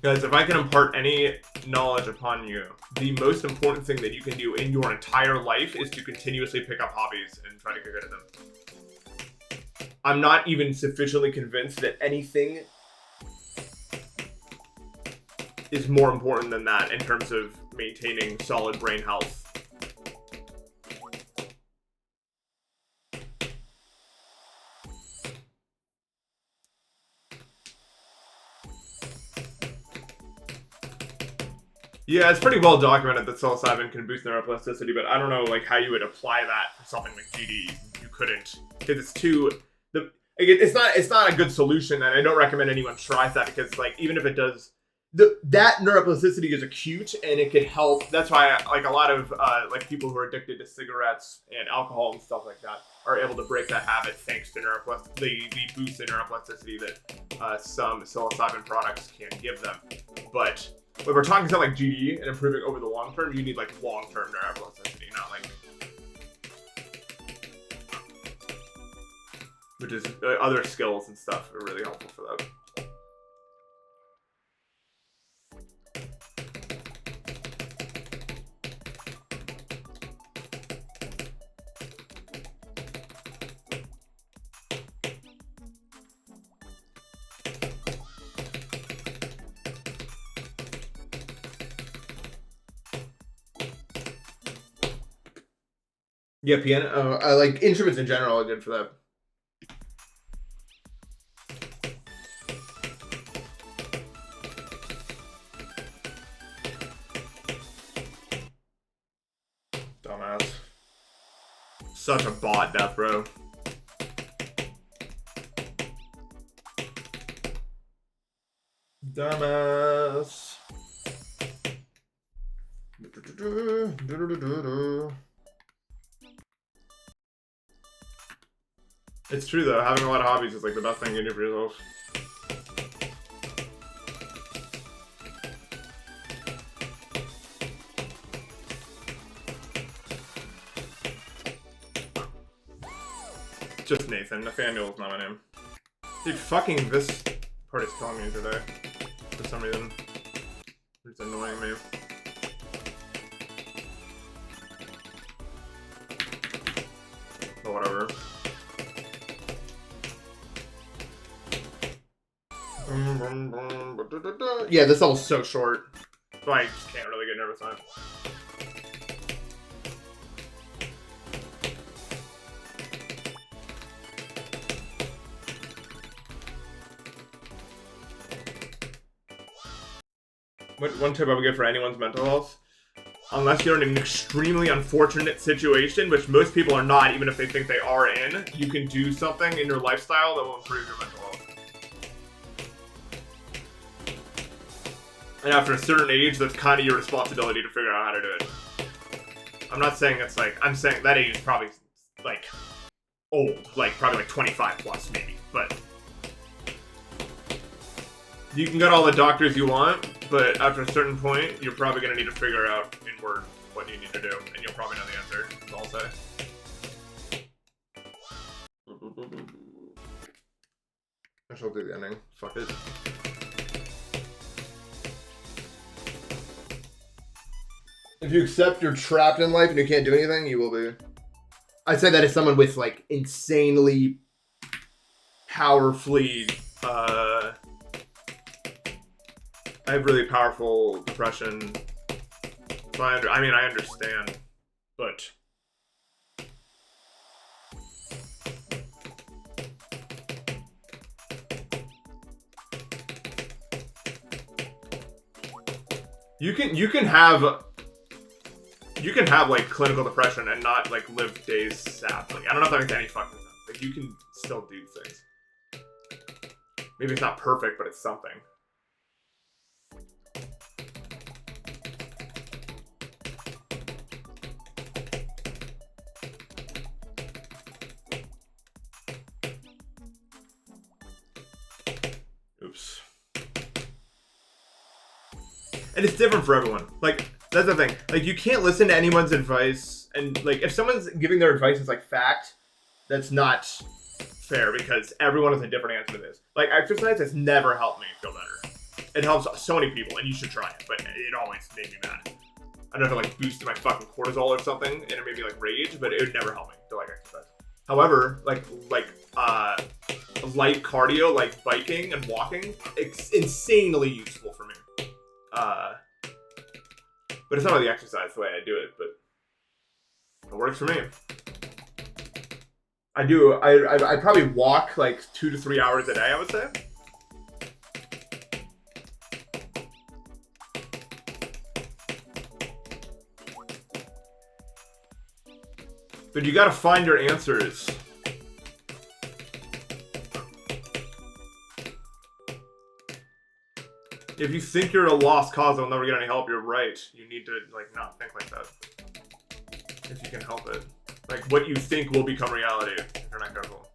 Guys, if I can impart any knowledge upon you, the most important thing that you can do in your entire life is to continuously pick up hobbies and try to get good at them. I'm not even sufficiently convinced that anything is more important than that in terms of maintaining solid brain health. Yeah, it's pretty well documented that psilocybin can boost neuroplasticity, but I don't know like how you would apply that for something like GD. You couldn't, because it's too it's not a good solution, and I don't recommend anyone tries that because like even if it does, that neuroplasticity is acute and it could help. That's why like a lot of like people who are addicted to cigarettes and alcohol and stuff like that are able to break that habit thanks to the boost in neuroplasticity that some psilocybin products can give them, but. When we're talking about like GD and improving over the long term, you need like long-term neuroplasticity, not like, which is other skills and stuff are really helpful for that. Yeah, piano. I like instruments in general are good for that. Dumbass. Such a bot, death, bro. Dumbass. It's true though, having a lot of hobbies is like the best thing you can do for yourself. Just Nathan. Nathaniel's not my name. Dude, fucking this part is killing me today. For some reason. It's annoying me. But whatever. Yeah, this level's so short. So I just can't really get nervous on it. One tip I would give for anyone's mental health, unless you're in an extremely unfortunate situation, which most people are not, even if they think they are in, you can do something in your lifestyle that will improve your mental health. And after a certain age, that's kind of your responsibility to figure out how to do it. I'm not saying it's like, I'm saying that age is probably like old, like probably like 25 plus maybe, but you can get all the doctors you want, but after a certain point, you're probably going to need to figure out in word what you need to do, and you'll probably know the answer, is all I'll say. I shall do the ending. Fuck it. If you accept you're trapped in life and you can't do anything, you will be. I'd say that as someone with like insanely powerfully, I have really powerful depression. So I mean, I understand, but you can have like clinical depression and not like live days sadly. I don't know if that makes any fucking sense. Like you can still do things. Maybe it's not perfect, but it's something. Oops. And it's different for everyone. Like, that's the thing. Like, you can't listen to anyone's advice. And, like, if someone's giving their advice as, like, fact, that's not fair because everyone has a different answer to this. Like, exercise has never helped me feel better. It helps so many people, and you should try it. But it always made me mad. I don't know if it, like, boosted my fucking cortisol or something, and it made me, like, rage, but it would never help me to, like, exercise. However, like light cardio, like biking and walking, it's insanely useful for me. But it's not really exercise the way I do it, but it works for me. I probably walk like 2 to 3 hours a day, I would say. But you gotta find your answers. If you think you're a lost cause that'll never get any help, you're right. You need to like not think like that. If you can help it. Like what you think will become reality if you're not careful.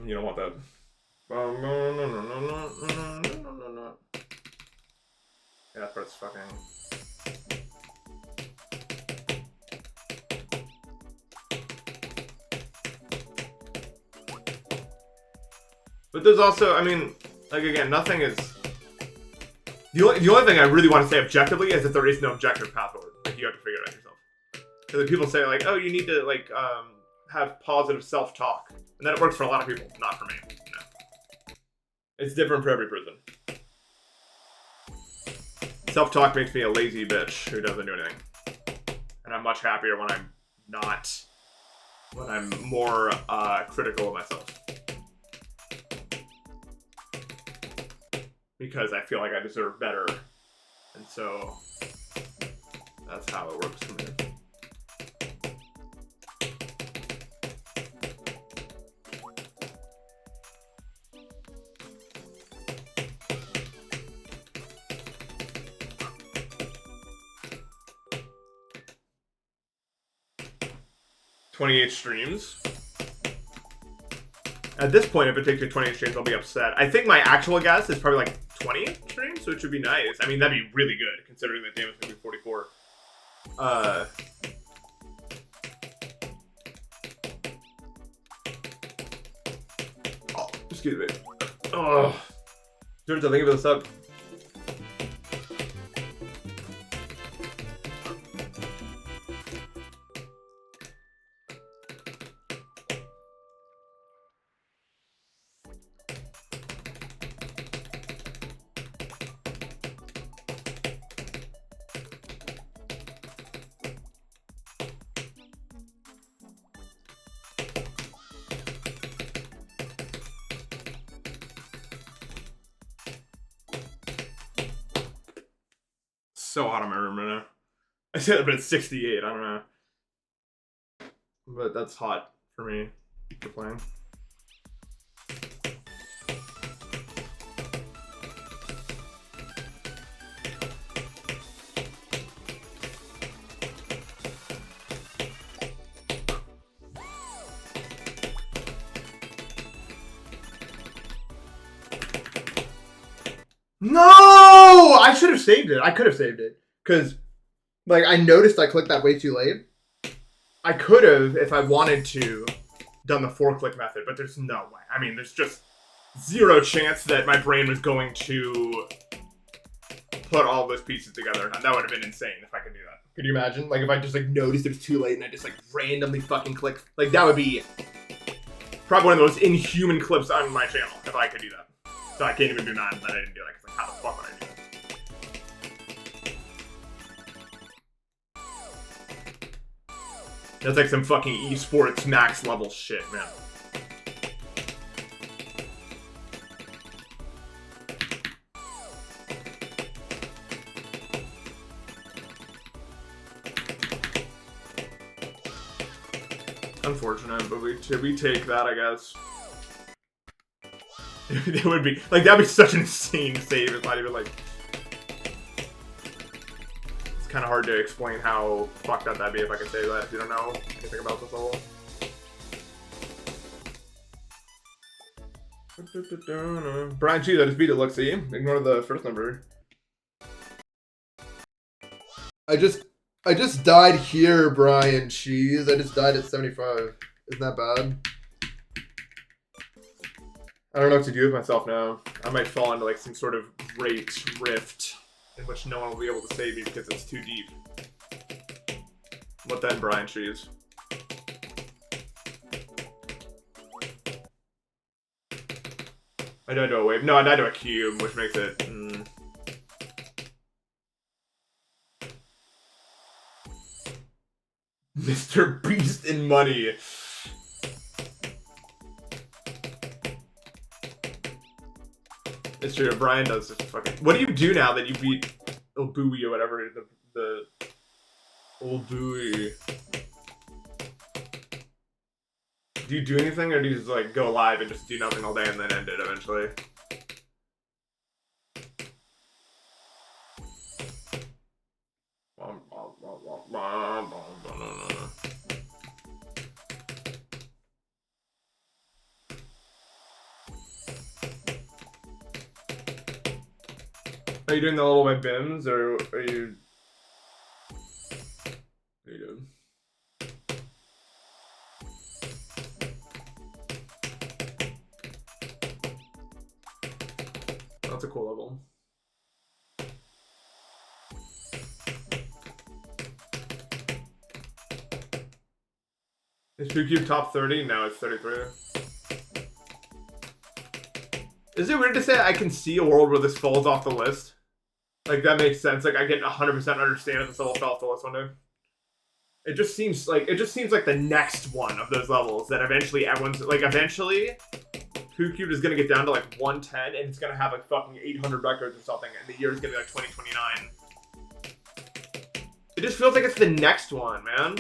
You don't want that. Yeah, that part's fucking... But there's also, I mean, like again, nothing is... The only thing I really want to say objectively is that there is no objective path forward. Like, you have to figure it out yourself. Because people say, like, oh, you need to, like, have positive self-talk. And that it works for a lot of people, not for me. No. It's different for every person. Self-talk makes me a lazy bitch who doesn't do anything. And I'm much happier when I'm not, when I'm more critical of myself. Because I feel like I deserve better. And so that's how it works for me. $28 streams. At this point, if it takes me 28 streams, I'll be upset. I think my actual guess is probably like 20 streams, so it should be nice. I mean, that'd be really good, considering that Damon's gonna be 44. Oh, excuse me. Oh. George, I think of this up. So hot in my room right now. I said that, but it's 68. I don't know. But that's hot for me for playing. No! I should have saved it. I could have saved it. Because, like, I noticed I clicked that way too late. I could have, if I wanted to, done the 4-click method, but there's no way. I mean, there's just zero chance that my brain was going to put all those pieces together. And that would have been insane if I could do that. Could you imagine? Like, if I just, like, noticed it was too late and I just, like, randomly fucking clicked. Like, that would be probably one of those inhuman clips on my channel if I could do that. So I can't even do that I didn't do that, because, like, how the fuck would I do that? That's like some fucking esports max level shit, man. Unfortunate, but we take that, I guess. It would be like, that'd be such an insane save. It's not even like, it's kind of hard to explain how fucked up that'd be if I could say that if you don't know anything about this level. Brian Cheese, I just beat it. Look, see, ignore the first number. I just died here, Brian Cheese. I just died at 75. Isn't that bad? I don't know what to do with myself now. I might fall into like some sort of great rift in which no one will be able to save me because it's too deep. What then, Brian Cheese? I died to a wave. No, I died to a cube, which makes it... Mr. Beast in money. It's true, Brian does just fucking... What do you do now that you beat old Buoy or whatever, the old Buoy? Do you do anything, or do you just like go live and just do nothing all day and then end it eventually? Are you doing the little white bims, or are you... What are you doing? That's a cool level. Is Poocubed top 30? No, it's 33. Is it weird to say I can see a world where this falls off the list? Like, that makes sense. Like, I get 100% understand if this level fell off the list one day. It just seems like the next one of those levels that eventually everyone's like eventually Poocubed is gonna get down to like 110 and it's gonna have like fucking 800 records or something and the year is gonna be like 2029. It just feels like it's the next one, man.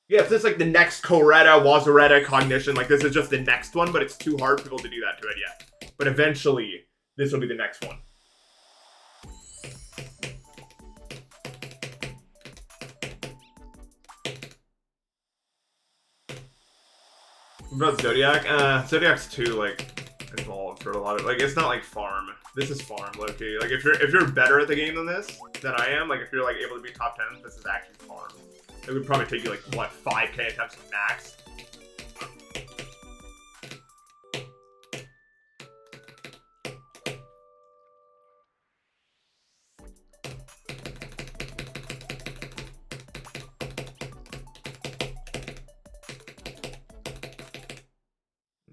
Yeah, if this is like the next Coretta, Wazaretta, Cognition, like this is just the next one, but it's too hard for people to do that to it yet. But eventually, this will be the next one. What about Zodiac? Zodiac's too like involved for a lot of like it's not like farm. This is farm, low-key. Like if you're better at the game than this than I am, like if you're like able to be top 10, this is actually farm. It would probably take you like what 5k attempts max.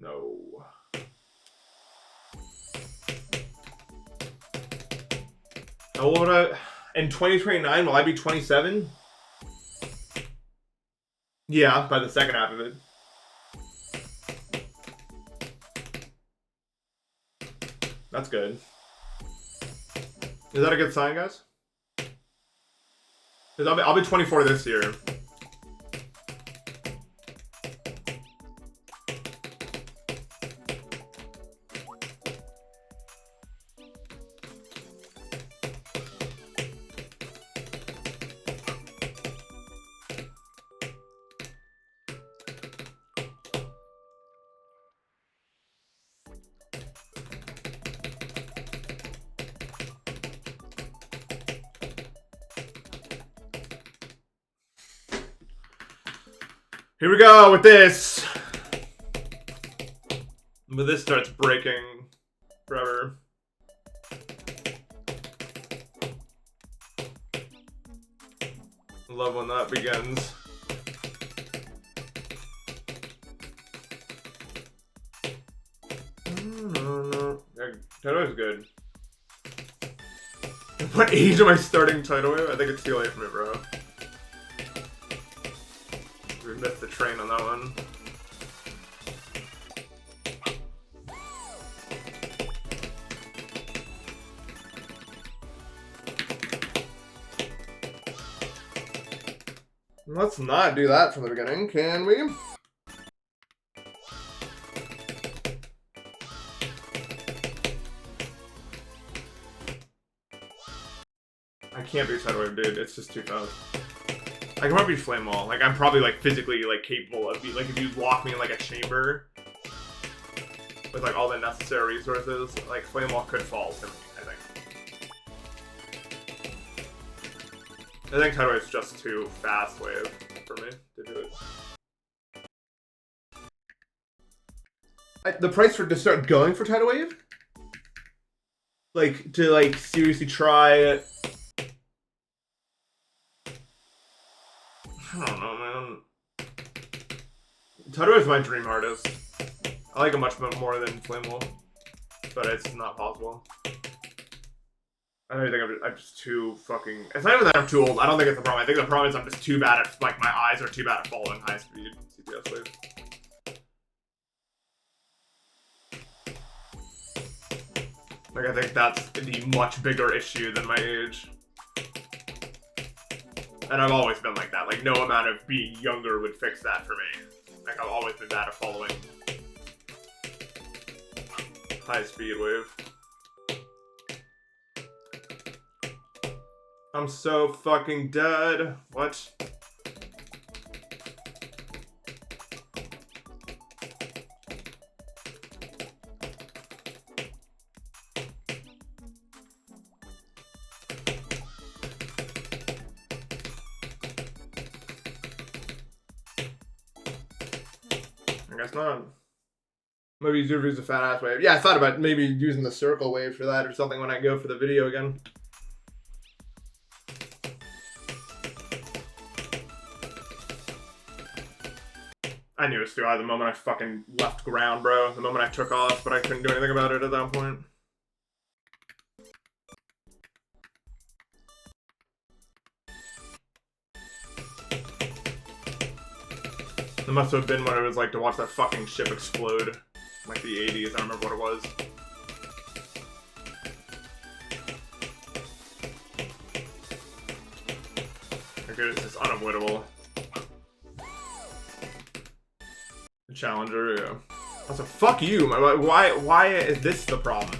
No. How old would I? In 2029, will I be 27? Yeah, by the second half of it. That's good. Is that a good sign, guys? Because I'll be 24 this year. Here we go with this. But this starts breaking forever. Love when that begins. No. Tidal Wave's good. What age am I starting Tidal Wave? I think it's too late for me, bro. We missed the train on that one. Let's not do that from the beginning, can we? I can't be Tidal Wave, dude. It's just too fast. I can probably be Flame Wall. Like, I'm probably, like, physically, like, capable of, like, if you lock me in, like, a chamber with, like, all the necessary resources, like, Flame Wall could fall to me, I think. I think Tidal Wave's just too fast wave for me to do it. The price for to start going for Tidal Wave? Like, to, like, seriously try it. I don't know, man. Tidal Wave's my dream artist. I like it much more than Flame Wall, but it's not possible. I don't think I'm just too fucking. It's not even that I'm too old. I don't think it's the problem. I think the problem is I'm just too bad at, like, my eyes are too bad at following high speed CPS wave. Like, I think that's the much bigger issue than my age. And I've always been like that. Like, no amount of being younger would fix that for me. Like, I've always been bad at following high speed wave. I'm so fucking dead. What? I guess not. Maybe use a fat ass wave. Yeah, I thought about maybe using the circle wave for that or something when I go for the video again. I knew it was too high the moment I fucking left ground, bro. The moment I took off, but I couldn't do anything about it at that point. It must have been what it was like to watch that fucking ship explode. Like the 80s, I don't remember what it was. Okay, this is unavoidable. The Challenger, yeah. Also, fuck you. Why is this the problem?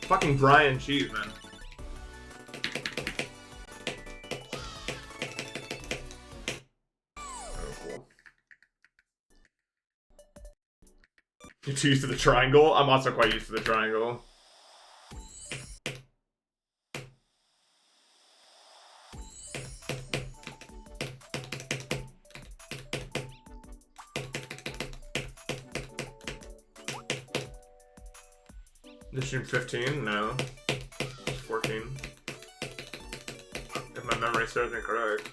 Fucking Brian Cheese, man. You're too used to the triangle? I'm also quite used to the triangle. This should 15? No. 14. If my memory serves me correct.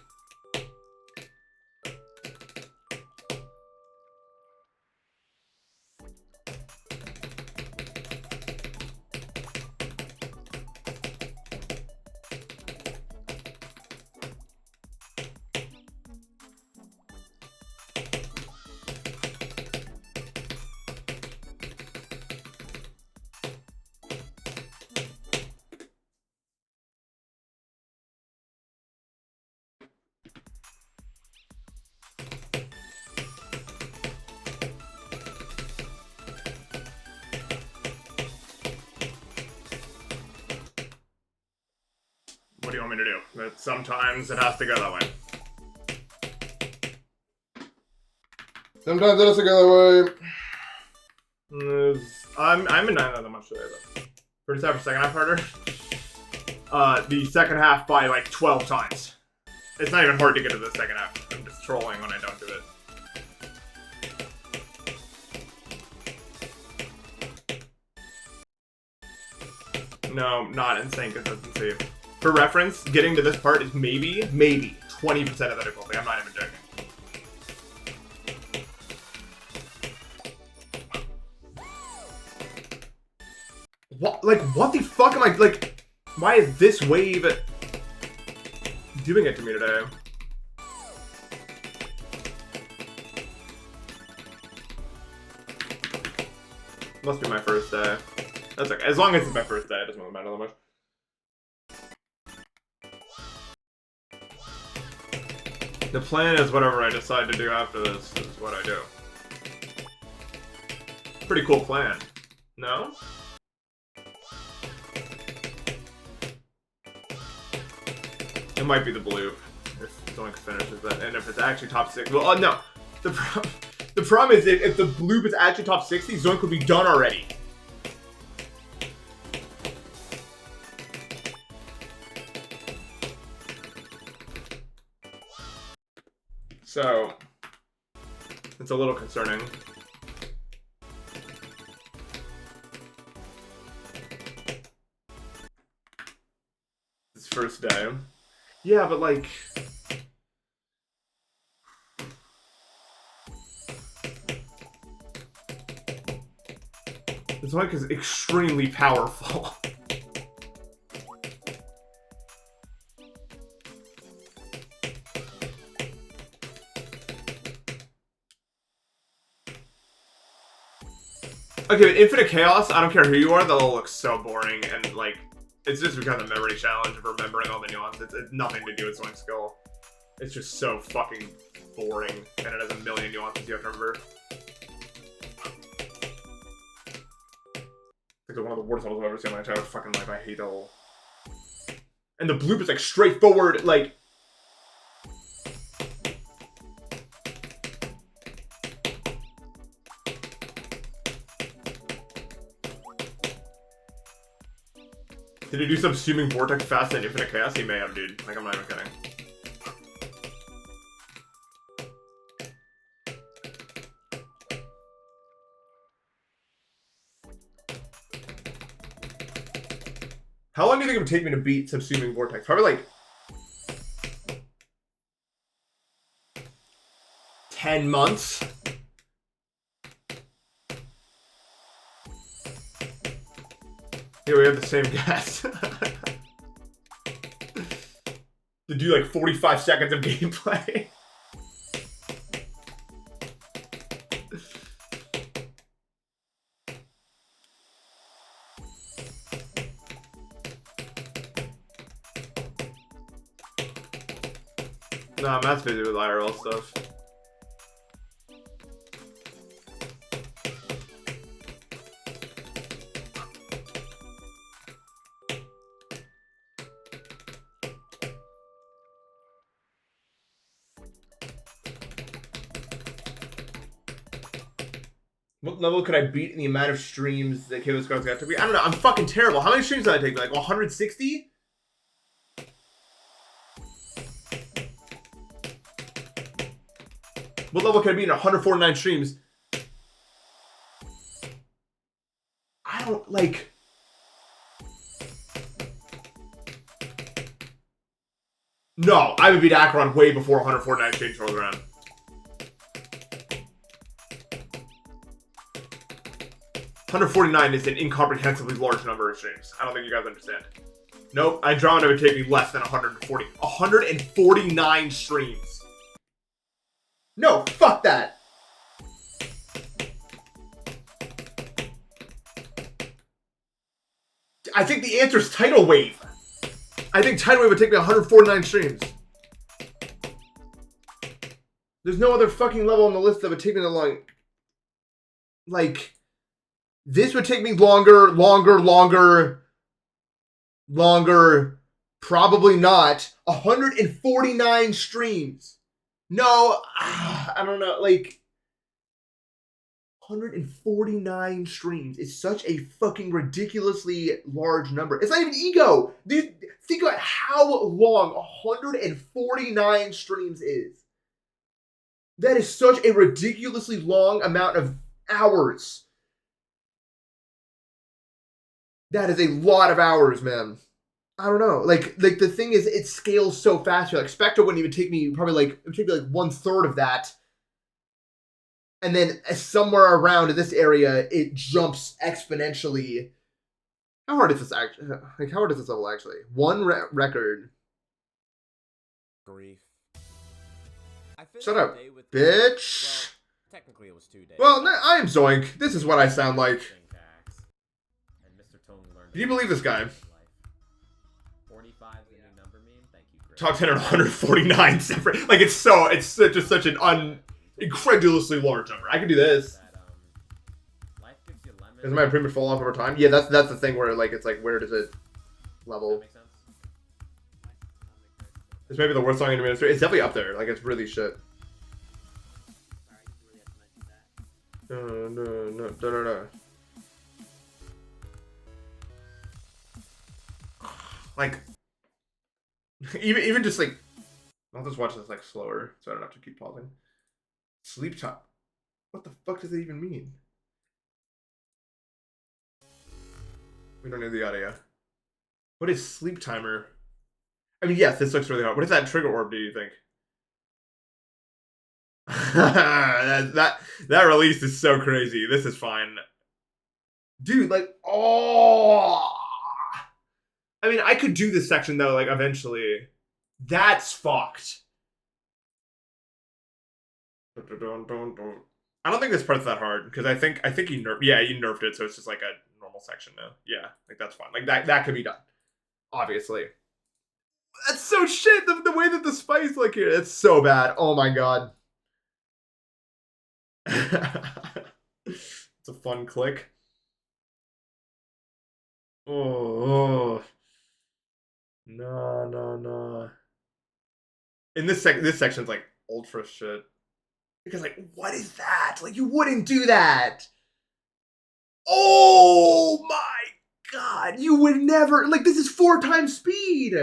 What do you want me to do? That sometimes it has to go that way. Sometimes it has to go that way. I'm in that much today, though. First half or second half harder? The second half by like 12 times. It's not even hard to get to the second half. I'm just trolling when I don't do it. No, not insane because it doesn't save. For reference, getting to this part is maybe 20% of the difficulty. I'm not even joking. What? Like, what the fuck am I, like, why is this wave doing it to me today? Must be my first day. That's okay. As long as it's my first day, it doesn't really matter that much. The plan is whatever I decide to do after this is what I do. Pretty cool plan. No? It might be the blue if Zoink finishes that, and if it's actually top 6. Well, oh no. The problem is if the bloop is actually top 60, Zoink would be done already. So, it's a little concerning. This first day. Yeah, but like... This mic is extremely powerful. Okay, but Infinite Chaos, I don't care who you are, that'll look so boring, and like, it's just because of the memory challenge of remembering all the nuances. It's nothing to do with Swing Skill. It's just so fucking boring, and it has a million nuances you have to remember. It's like one of the worst levels I've ever seen in my entire fucking life. I hate it all. And the bloop is like straightforward, like... Did he do subsuming vortex fast and Infinite Chaos? He may have, dude. Like, I'm not even kidding. How long do you think it would take me to beat subsuming vortex? Probably like 10 months. Here we have the same guess. To do like 45 seconds of gameplay. Nah, Matt's busy with IRL stuff. What level could I beat in the amount of streams that Kayla's Scars got to be? I don't know. I'm fucking terrible. How many streams did I take? Like 160? What level could I beat in 149 streams? I don't like. No, I would beat Acheron way before 149 streams rolled around. 149 is an incomprehensibly large number of streams. I don't think you guys understand. Nope, I draw it would take me less than 140. 149 streams. No, fuck that. I think the answer is Tidal Wave. I think Tidal Wave would take me 149 streams. There's no other fucking level on the list that would take me that long. Like, this would take me longer. Probably not. 149 streams. No, I don't know. Like, 149 streams is such a fucking ridiculously large number. It's not even ego. Dude, think about how long 149 streams is. That is such a ridiculously long amount of hours. That is a lot of hours, man. I don't know. Like the thing is, it scales so fast. Like Spectre wouldn't even take me probably like, it would take me like 1/3 of that. And then somewhere around in this area, it jumps exponentially. How hard is this actually? Like, how hard is this level actually? One record. Grief. Shut up, bitch. Well, technically it was 2 days. Well, I am Zoink. This is what I sound like. Can you believe this guy? 45 the new number meme. Thank you, Chris. Top 10 and 149 separate. Like, it's just such an incredulously large number. I can do this. Life gives you lemons. Does my improvement fall off over time? Yeah, that's the thing where like it's like where does it level? That makes sense. This may be the worst song in Administrator. It's definitely up there. Like it's really shit. No. Like, even just like, I'll just watch this like slower, so I don't have to keep pausing. Sleep time. What the fuck does it even mean? We don't need the audio. What is sleep timer? I mean, yes, this looks really hard. What is that trigger orb? Do you think? that release is so crazy. This is fine, dude. Like, oh. I mean, I could do this section though, like eventually. That's fucked. I don't think this part's that hard because I think you nerfed it, so it's just like a normal section now. Yeah, like that's fine. Like that could be done. Obviously. That's so shit. The way that the spice like here, it's so bad. Oh my god. It's a fun click. Oh. No. In this section's like ultra shit. Because like, what is that? Like, you wouldn't do that. Oh my god, you would never. Like, this is 4 times speed.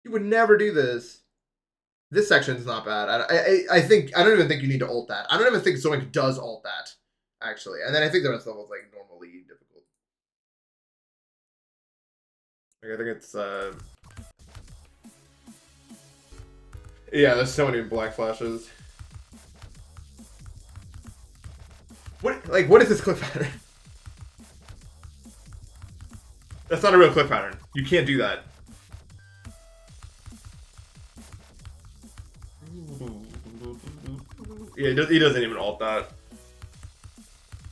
You would never do this. This section's not bad. I don't even think you need to ult that. I don't even think Zoink does ult that, actually. And then I think the rest of the level's like normally difficult. Like, I think it's yeah, there's so many black flashes. What is this clip pattern? That's not a real clip pattern. You can't do that. Yeah, he doesn't even ult that.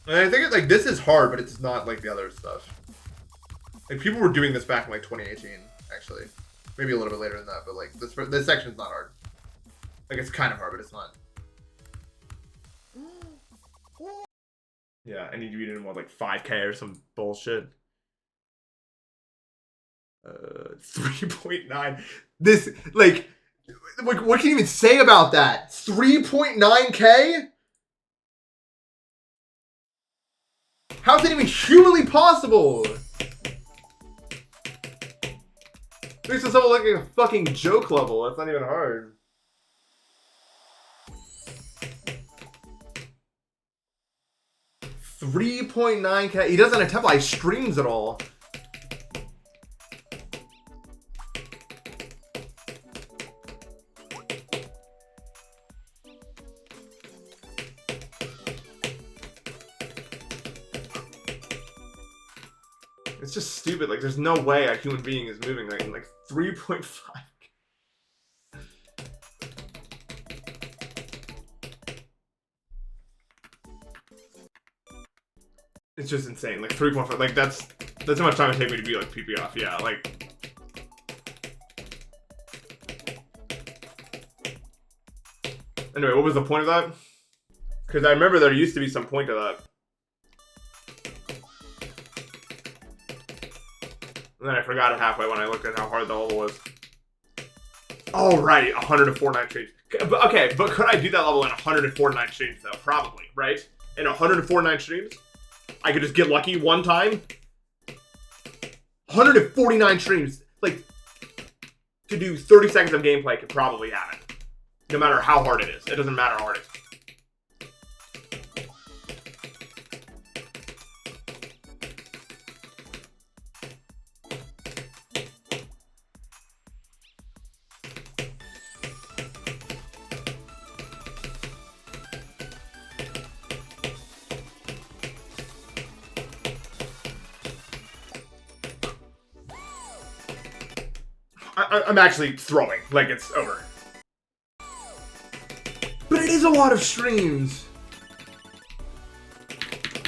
And I think it's like this is hard, but it's not like the other stuff. Like people were doing this back in like 2018, actually. Maybe a little bit later than that, but like this section's not hard. Like it's kind of hard, but it's not. Yeah, I need to beat it in what, like 5K or some bullshit. 3.9. This like what can you even say about that? 3.9K? How's it even humanly possible? Makes this level like a fucking joke level. That's not even hard. $3.9K. He doesn't attempt like streams at all. It's just stupid. Like, there's no way a human being is moving like 3.5. It's just insane. Like 3.5. Like that's how much time it take me to be like PP off. Yeah, like. Anyway, what was the point of that? Because I remember there used to be some point to that. And then I forgot it halfway when I looked at how hard the level was. Oh, right. 149 streams. Okay, but could I do that level in 149 streams, though? Probably, right? In 149 streams? I could just get lucky one time? 149 streams. Like, to do 30 seconds of gameplay could probably happen. No matter how hard it is. It doesn't matter how hard it is. I'm actually throwing, like it's over. But it is a lot of streams.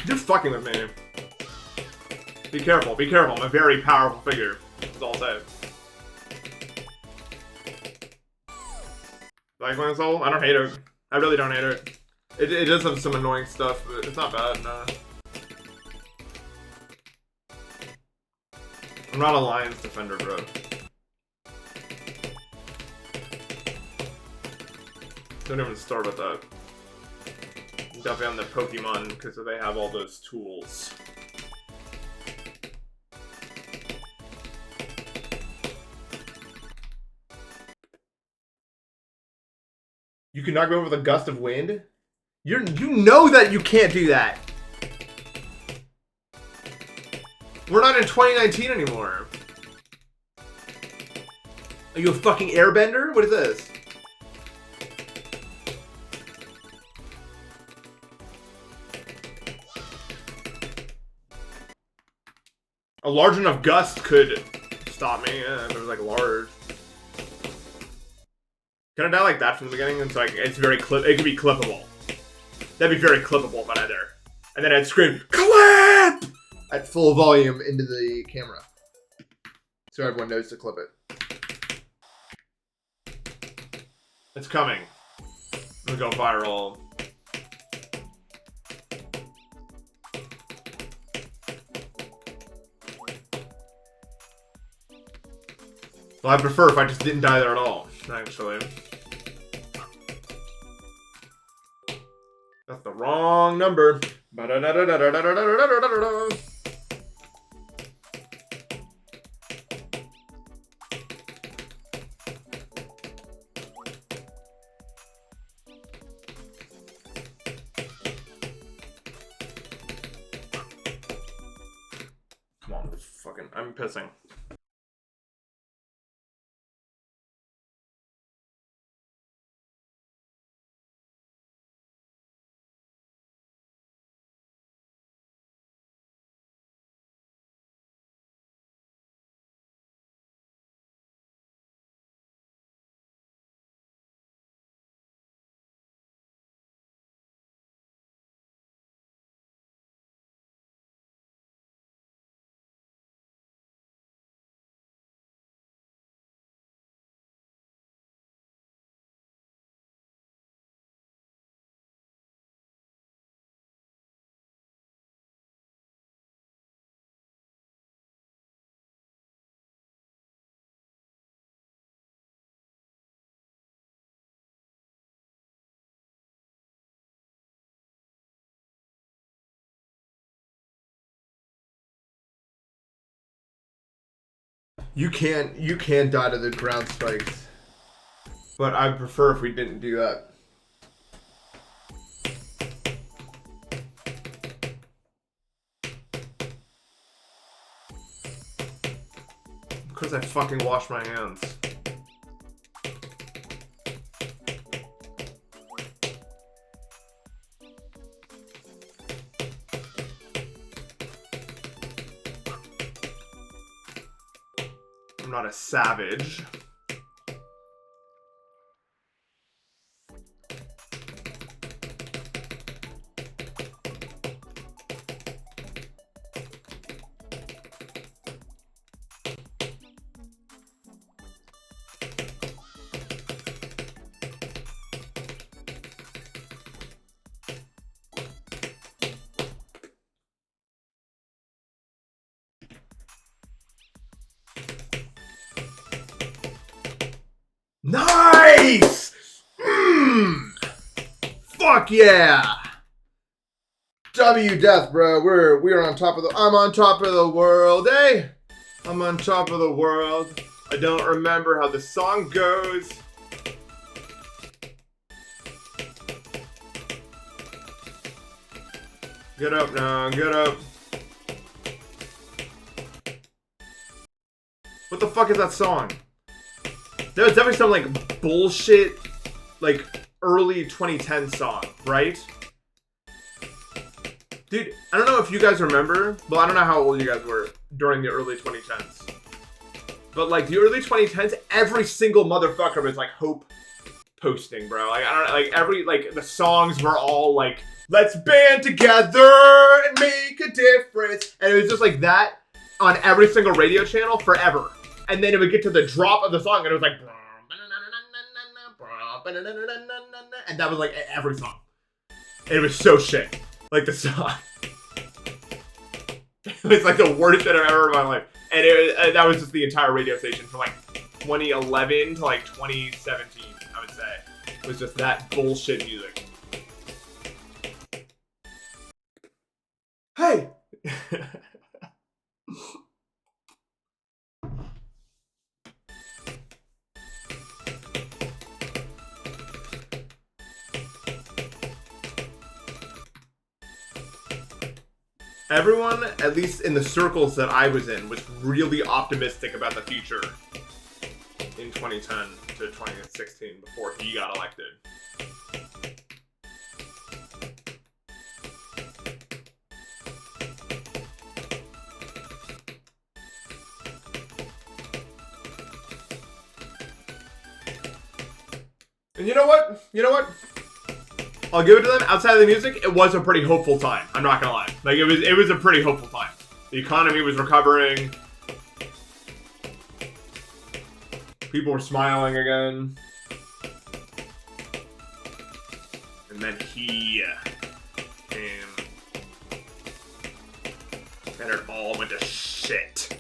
You're fucking with me. Be careful, be careful. I'm a very powerful figure. That's all I'll say. Like my soul? I don't hate it. I really don't hate it. It does have some annoying stuff, but it's not bad, no. I'm not a Lions defender, bro. Don't even start with that. I'm definitely on the Pokemon because they have all those tools. You can knock me over with a gust of wind? You know that you can't do that. We're not in 2019 anymore. Are you a fucking airbender? What is this? A large enough gust could stop me. Yeah, if it was like large. Can I die like that from the beginning? And so it's very it could be clippable. That'd be very clippable, but either. And then I'd scream, clip! At full volume into the camera. So everyone knows to clip it. It's coming. I'm gonna go viral. Well, I prefer if I just didn't die there at all, actually. That's the wrong number. Come on, fucking, I'm pissing. You can die to the ground spikes. But I prefer if we didn't do that. Because I fucking wash my hands. I'm not a savage. Nice! Fuck yeah! W death, bro. We're on top of the. I'm on top of the world, eh? I'm on top of the world. I don't remember how the song goes. Get up now, get up. What the fuck is that song? There was definitely some like bullshit, like early 2010 song, right? Dude, I don't know if you guys remember, well, I don't know how old you guys were during the early 2010s. But like the early 2010s, every single motherfucker was like hope posting, bro. Like I don't know, like every like the songs were all like, let's band together and make a difference. And it was just like that on every single radio channel forever. And then it would get to the drop of the song and it was like, and that was like every song. And it was so shit. Like the song. It was like the worst shit I've ever heard in my life. And that was just the entire radio station from like 2011 to like 2017, I would say. It was just that bullshit music. Hey! Everyone, at least in the circles that I was in, was really optimistic about the future in 2010 to 2016 before he got elected. And you know what? You know what? I'll give it to them. Outside of the music, it was a pretty hopeful time. I'm not gonna lie. Like it was a pretty hopeful time. The economy was recovering. People were smiling again. And then he came. And it all went to shit.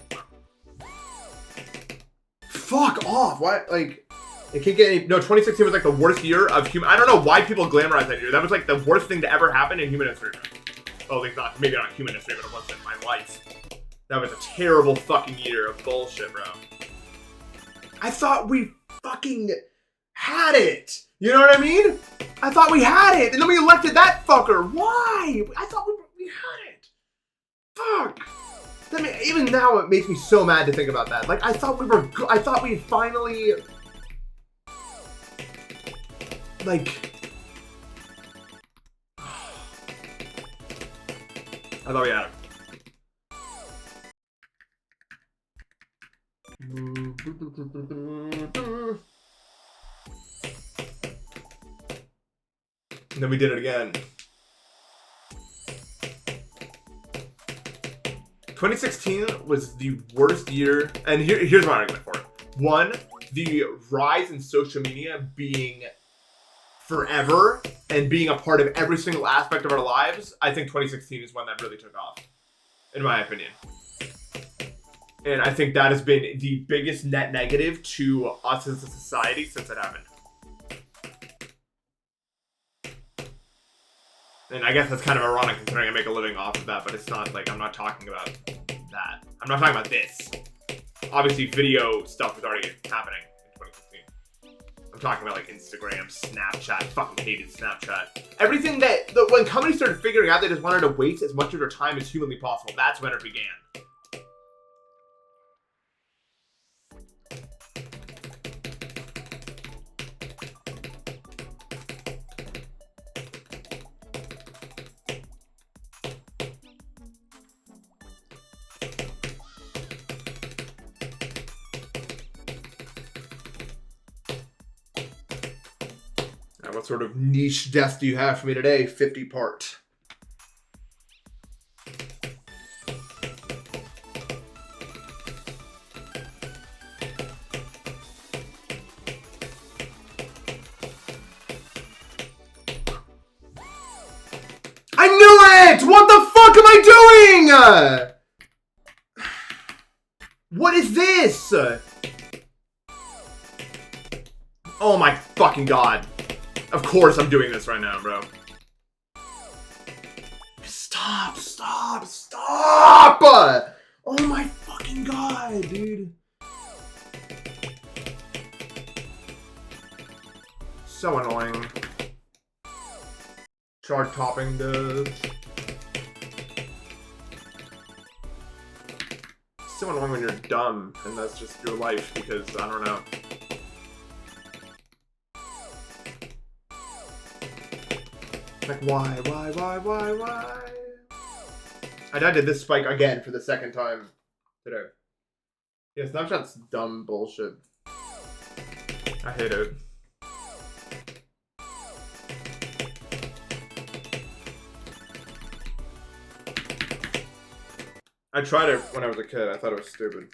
Fuck off! What? Like, it can't get any. No, 2016 was like the worst year of human. I don't know why people glamorize that year. That was like the worst thing to ever happen in human history. Well, at least not, maybe not human history, but it was in my life. That was a terrible fucking year of bullshit, bro. I thought we fucking had it. You know what I mean? I thought we had it, and then we elected that fucker. Why? I thought we had it. Fuck. I mean, even now it makes me so mad to think about that. Like, I thought we were. I thought we finally. Like, I thought we had it. And then we did it again. 2016 was the worst year, and here's my argument for it. One, the rise in social media being forever and being a part of every single aspect of our lives. I think 2016 is when that really took off, in my opinion. And I think that has been the biggest net negative to us as a society since it happened. And I guess that's kind of ironic considering I make a living off of that, but it's not like I'm not talking about that. I'm not talking about this. obviously video stuff was already happening in 2016. I'm talking about like Instagram, Snapchat. Fucking hated Snapchat. Everything when companies started figuring out they just wanted to waste as much of their time as humanly possible, that's when it began. What sort of niche death do you have for me today? 50 part. I knew it! What the fuck am I doing? What is this? Oh my fucking god. Of course I'm doing this right now, bro. Stop, stop, stop! Oh my fucking god, dude. So annoying. Chart topping does. So annoying when you're dumb and that's just your life because I don't know. Like, why? I did this spike again for the second time today. Yeah, Snapchat's dumb bullshit. I hate it. I tried it when I was a kid. I thought it was stupid.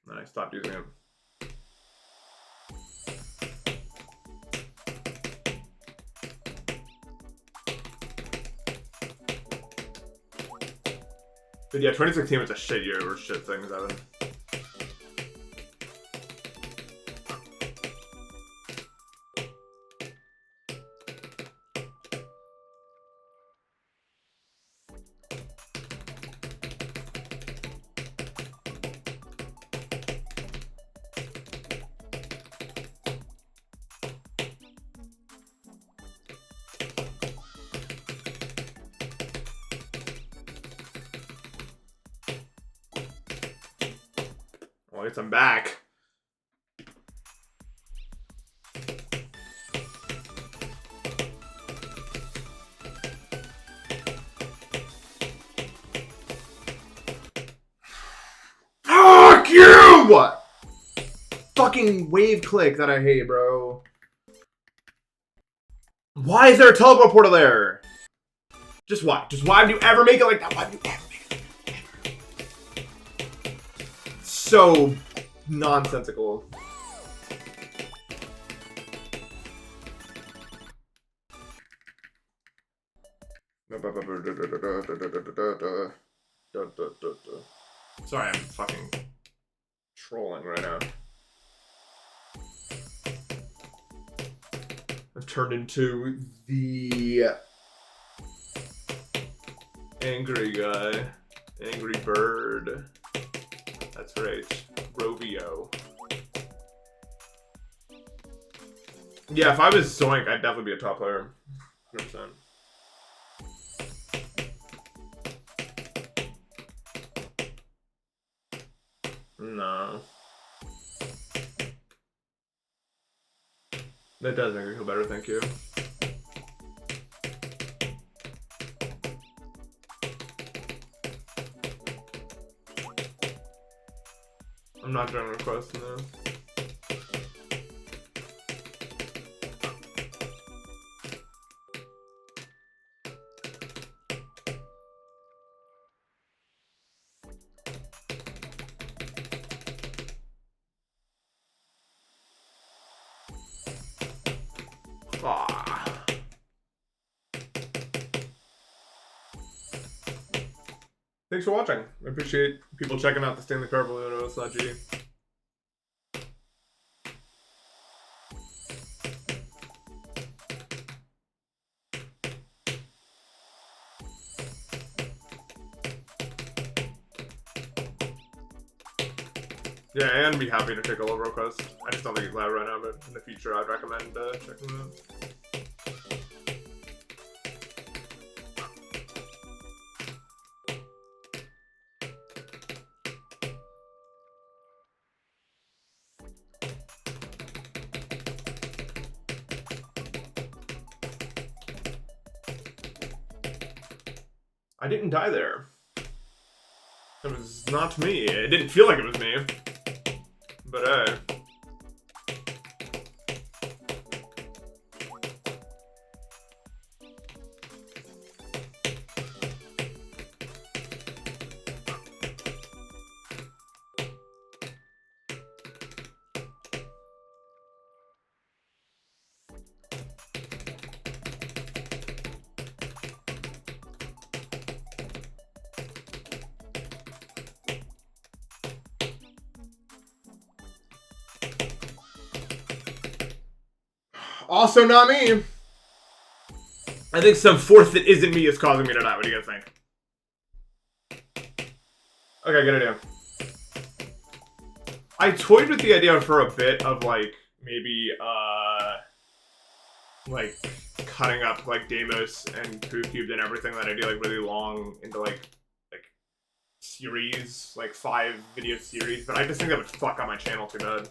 Then I stopped using it. But yeah, 2016 was a shit year where shit things happened. Well, I guess I'm back. Fuck you! Fucking wave click that I hate, bro. Why is there a teleport portal there? Just why? Just why do you ever make it like that? Why do you ever make it? Ever? So nonsensical. Sorry, I'm fucking trolling right now. I've turned into the angry guy. Angry bird. That's right. Rovio. Yeah, if I was Zoink, I'd definitely be a top player. 100%. No. That does make me feel better, thank you. I'm not doing requests now. Ah. Thanks for watching. I appreciate people checking out the Stanley Parable Uno/GD. Yeah, and be happy to take a low request. I just don't think it's live right now, but in the future, I'd recommend checking them out. I didn't die there. It was not me. It didn't feel like it was me. But Also not me. I think some force that isn't me is causing me to die. What do you guys think? Okay, good idea. I toyed with the idea for a bit of like maybe like cutting up like Deimos and Poocubed and everything that I do like really long into like series, like 5 video series, but I just think that would fuck up my channel too bad.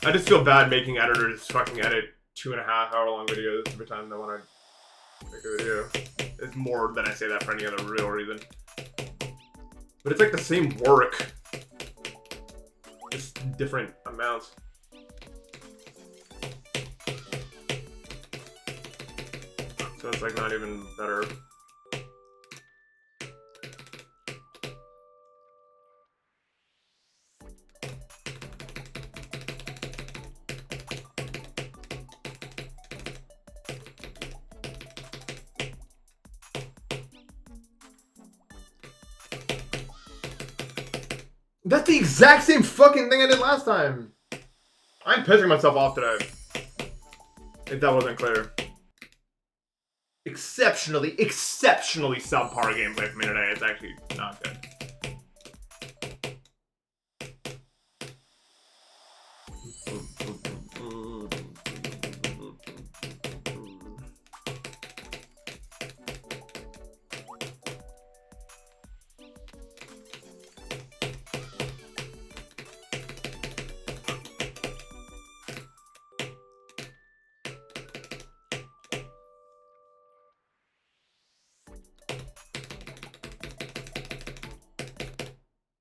I just feel bad making editors fucking edit 2.5 hour long videos every time they want to make a video. It's more than I say that for any other real reason. But it's like the same work. Just different amounts. So it's like not even better. That's the exact same fucking thing I did last time. I'm pissing myself off today. If that wasn't clear. Exceptionally subpar gameplay from me today. It's actually not good.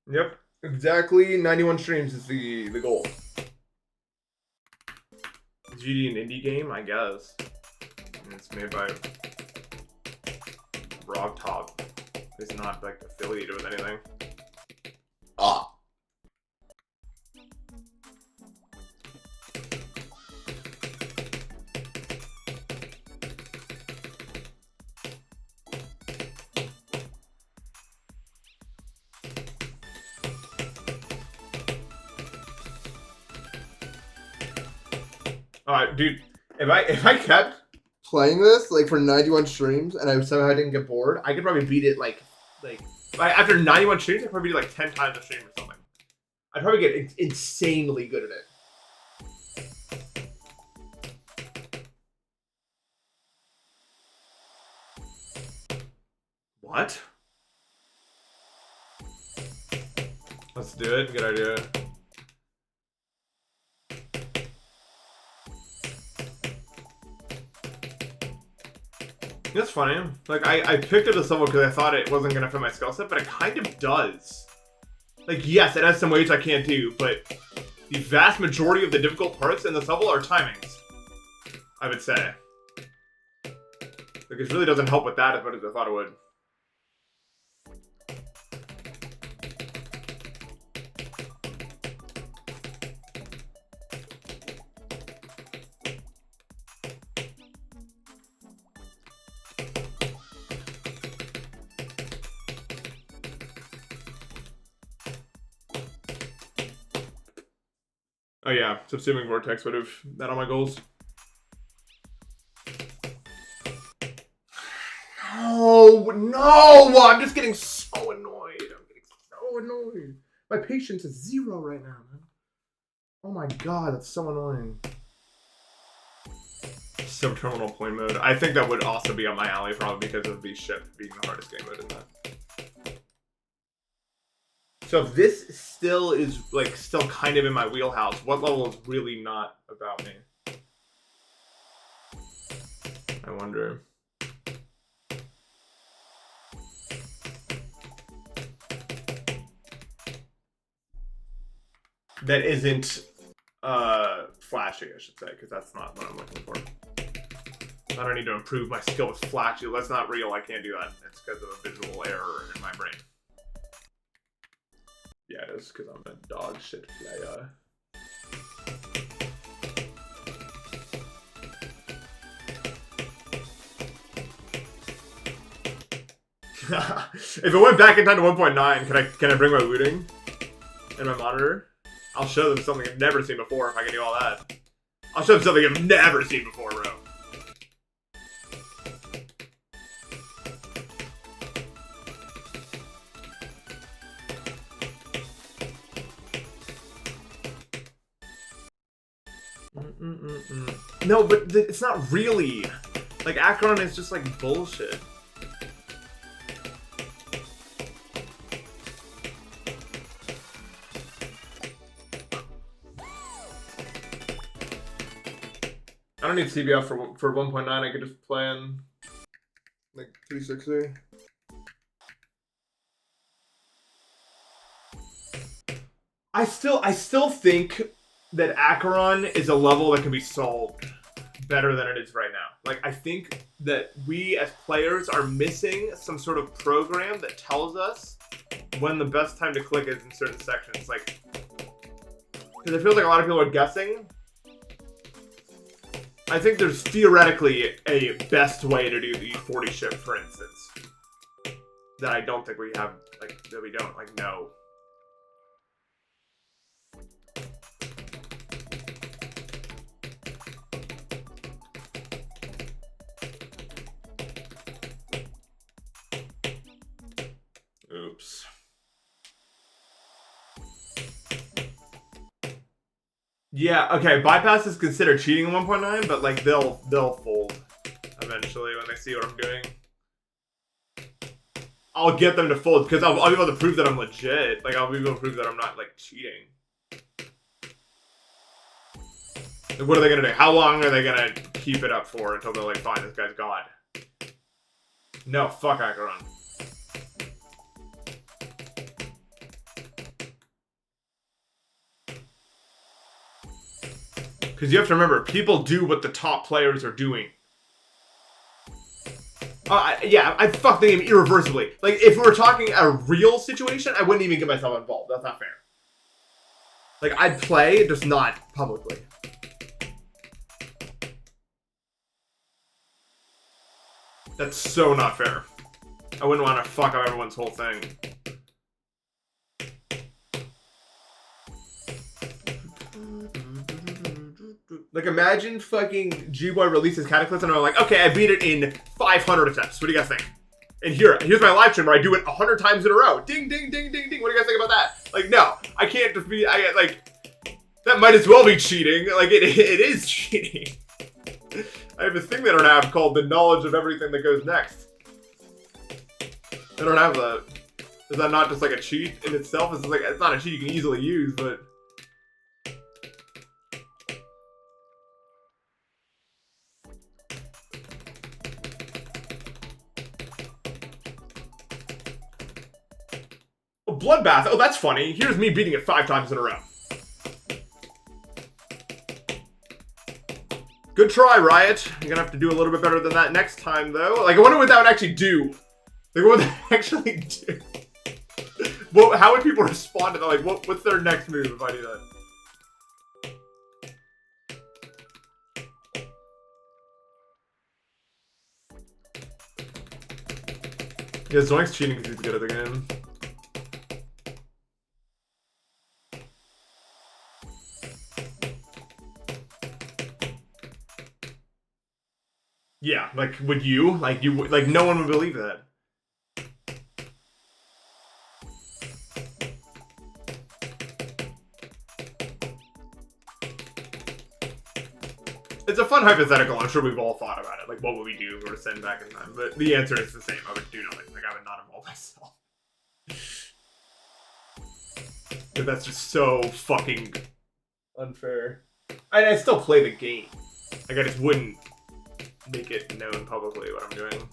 Yep, exactly 91 streams is the goal. GD an indie game, I guess. And it's made by Rock Top. It's not like affiliated with anything. Ah. Dude, if I kept Playing this like for 91 streams and I somehow didn't get bored, I could probably beat it like after 91 streams, I could probably beat it like 10 times a stream or something. I'd probably get insanely good at it. What? Let's do it. Good idea. That's funny. Like, I picked it as level because I thought it wasn't going to fit my skill set, but it kind of does. Like, yes, it has some ways I can't do, but the vast majority of the difficult parts in this level are timings, I would say. Like, it really doesn't help with that as much as I thought it would. Oh yeah, subsuming vortex would have met all my goals. No, I'm just getting so annoyed. My patience is 0 right now, man. Oh my god, that's so annoying. Sub-terminal point mode. I think that would also be on my alley, probably because of the ship being the hardest game mode in that. So if this still is, like, still kind of in my wheelhouse, what level is really not about me? I wonder. That isn't flashy, I should say, because that's not what I'm looking for. I don't need to improve my skill with flashy. That's not real. I can't do that. It's because of a visual error in my brain. Yeah, it is because I'm a dog shit player. If it went back in time to 1.9, can I bring my looting and my monitor? I'll show them something I've never seen before if I can do all that. I'll show them something I've never seen before, bro. No, but it's not really. Like, Acheron is just like bullshit. I don't need CBF for 1.9. I could just play in like 360. I still think that Acheron is a level that can be solved better than it is right now. Like, I think that we as players are missing some sort of program that tells us when the best time to click is in certain sections. Like, because it feels like a lot of people are guessing. I think there's theoretically a best way to do the 40 ship, for instance, that I don't think we have, like, that we don't, like, know. Oops. Yeah, okay, bypass is considered cheating in 1.9, but like they'll fold eventually when they see what I'm doing. I'll get them to fold because I'll be able to prove that I'm legit. Like, I'll be able to prove that I'm not like cheating. Like, what are they gonna do? How long are they gonna keep it up for until they're like, fine, this guy's God? No, fuck Acheron. Because you have to remember, people do what the top players are doing. Yeah, I fucked the game irreversibly. Like, if we were talking a real situation, I wouldn't even get myself involved. That's not fair. Like, I'd play, just not publicly. That's so not fair. I wouldn't want to fuck up everyone's whole thing. Like, imagine fucking G-Boy releases Cataclysm and I'm like, okay, I beat it in 500 attempts. What do you guys think? And here's my live stream where I do it 100 times in a row. Ding, ding, ding, ding, ding. What do you guys think about that? Like, no. I can't just be, that might as well be cheating. Like, it is cheating. I have a thing they don't have called the knowledge of everything that goes next. They don't have that. Is that not just like a cheat in itself? It's not a cheat you can easily use, but... Bloodbath. Oh, that's funny. Here's me beating it 5 times in a row. Good try, Riot. You're gonna have to do a little bit better than that next time, though. Like, I wonder what that would actually do. Like, what would that actually do? Well, how would people respond to that? Like, what's their next move if I do that? Yeah, Zoink's cheating because he's good at the game. Yeah, like, would you? Like, no one would believe that. a fun hypothetical. I'm sure we've all thought about it. Like, what would we do if we were to send back in time? But the answer is the same. I would do nothing. Like, I would not involve myself. But that's just so fucking unfair. I still play the game. Like, I just wouldn't make it known publicly what I'm doing.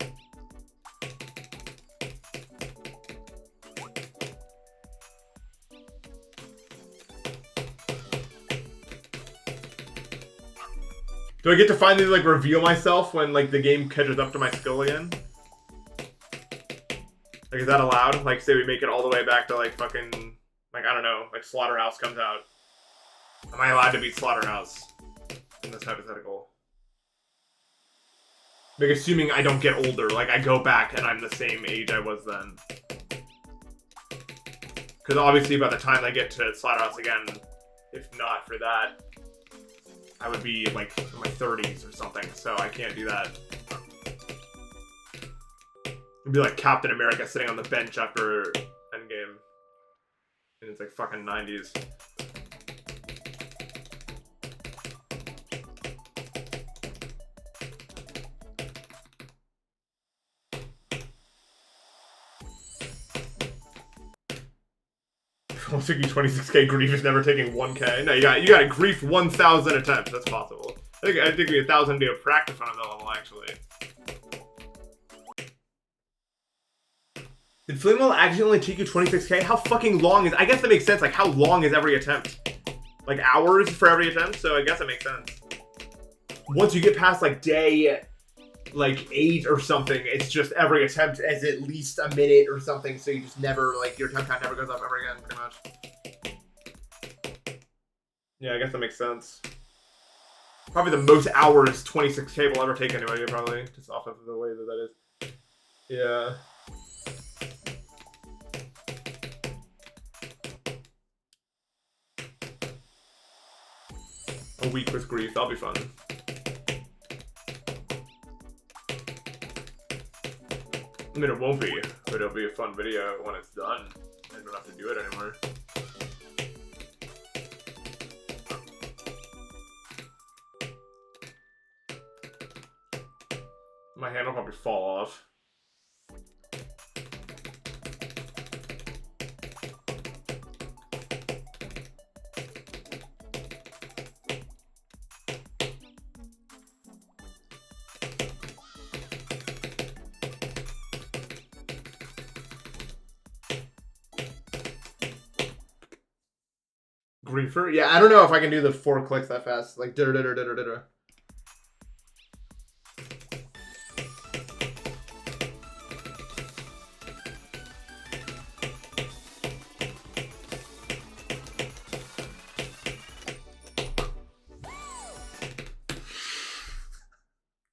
Do I get to finally, like, reveal myself when, like, the game catches up to my skill again? Like, is that allowed? Like, say we make it all the way back to, like, fucking, like, I don't know, like, Slaughterhouse comes out. Am I allowed to beat Slaughterhouse in this hypothetical? Like, assuming I don't get older, like, I go back and I'm the same age I was then. Because obviously by the time I get to Slaughterhouse again, if not for that, I would be, like, in my 30s or something, so I can't do that. It'd be like Captain America sitting on the bench after Endgame. And it's like fucking 90s. Almost took you 26k. Grief is never taking 1k. No, you got grief 1,000 attempts. That's possible. I think 1,000 would be a practice on the level, actually. Did Flame Wheel actually only take you 26k? How fucking long is... I guess that makes sense. Like, how long is every attempt? Like, hours for every attempt? So I guess it makes sense. Once you get past, like, day, like, 8 or something, it's just every attempt is at least a minute or something, so you just never, like, your attempt count never goes up ever again, pretty much. Yeah, I guess that makes sense. Probably the most hours 26k will ever take anybody, probably, just off of the way that is. Yeah. A week with grief, that'll be fun. I mean, it won't be, but it'll be a fun video when it's done. I don't have to do it anymore. My hand will probably fall off. Griefer? Yeah, I don't know if I can do the 4 clicks that fast. Like, da-da-da-da-da-da-da.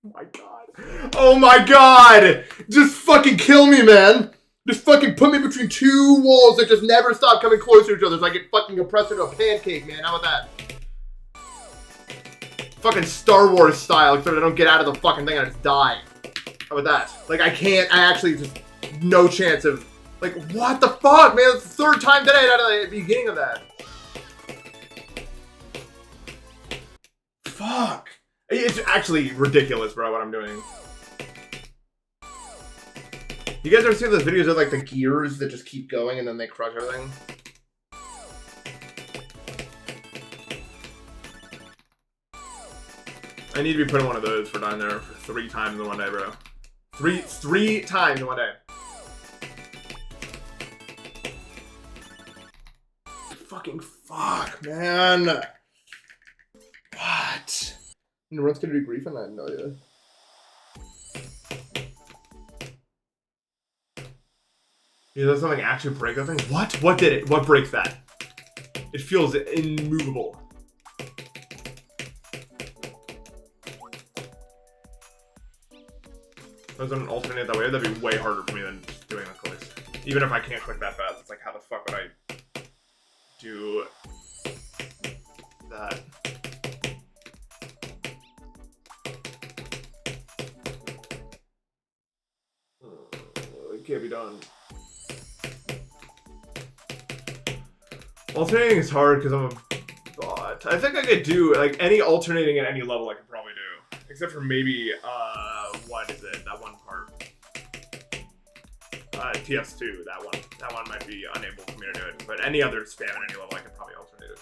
Oh my god. Oh my god! Just fucking kill me, man! Just fucking put me between 2 walls that just never stop coming closer to each other so I get fucking compressed into a pancake, man. How about that? Fucking Star Wars style, except I don't get out of the fucking thing and I just die. How about that? Like, I actually just, no chance of, like, what the fuck, man? That's the 3rd time today out of the beginning of that. Fuck. It's actually ridiculous, bro, what I'm doing. You guys ever see those videos of, like, the gears that just keep going and then they crush everything? I need to be putting one of those for down there for 3 times in one day, bro. Three times in one day. Fucking fuck, man. What? And Run's gonna do grief and I have no idea. Yeah, does something actually break that thing? What? What did it? What breaks that? It feels immovable. If I was on an alternate that way, that'd be way harder for me than just doing the clicks. Even if I can't click that fast, it's like, how the fuck would I do that? It can't be done. Alternating is hard because I'm a bot. I think I could do, like, any alternating at any level I could probably do. Except for maybe, what is it? That one part. TS2, that one. That one might be unable for me to do it. But any other spam at any level, I could probably alternate it.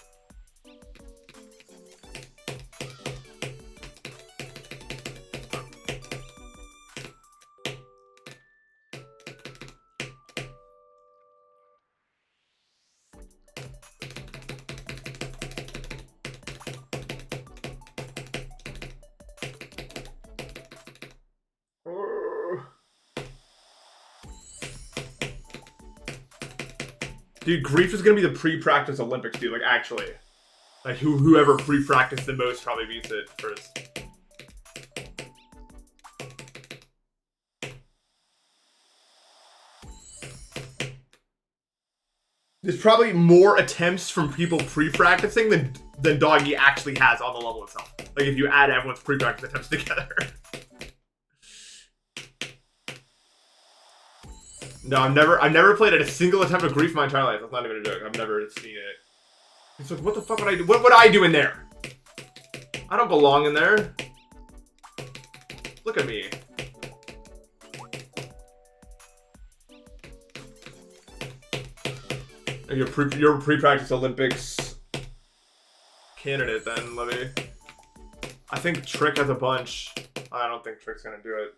Dude, Grief is gonna be the pre-practice Olympics, dude. Like, actually. Like, whoever pre-practiced the most probably beats it first. There's probably more attempts from people pre-practicing than Doggy actually has on the level itself. Like, if you add everyone's pre-practice attempts together. No, I've never played at a single attempt of Grief in my entire life. That's not even a joke. I've never seen it. It's like, what the fuck would I do? What would I do in there? I don't belong in there. Look at me. You're pre-practice Olympics candidate then, let me. I think Trick has a bunch. I don't think Trick's gonna do it.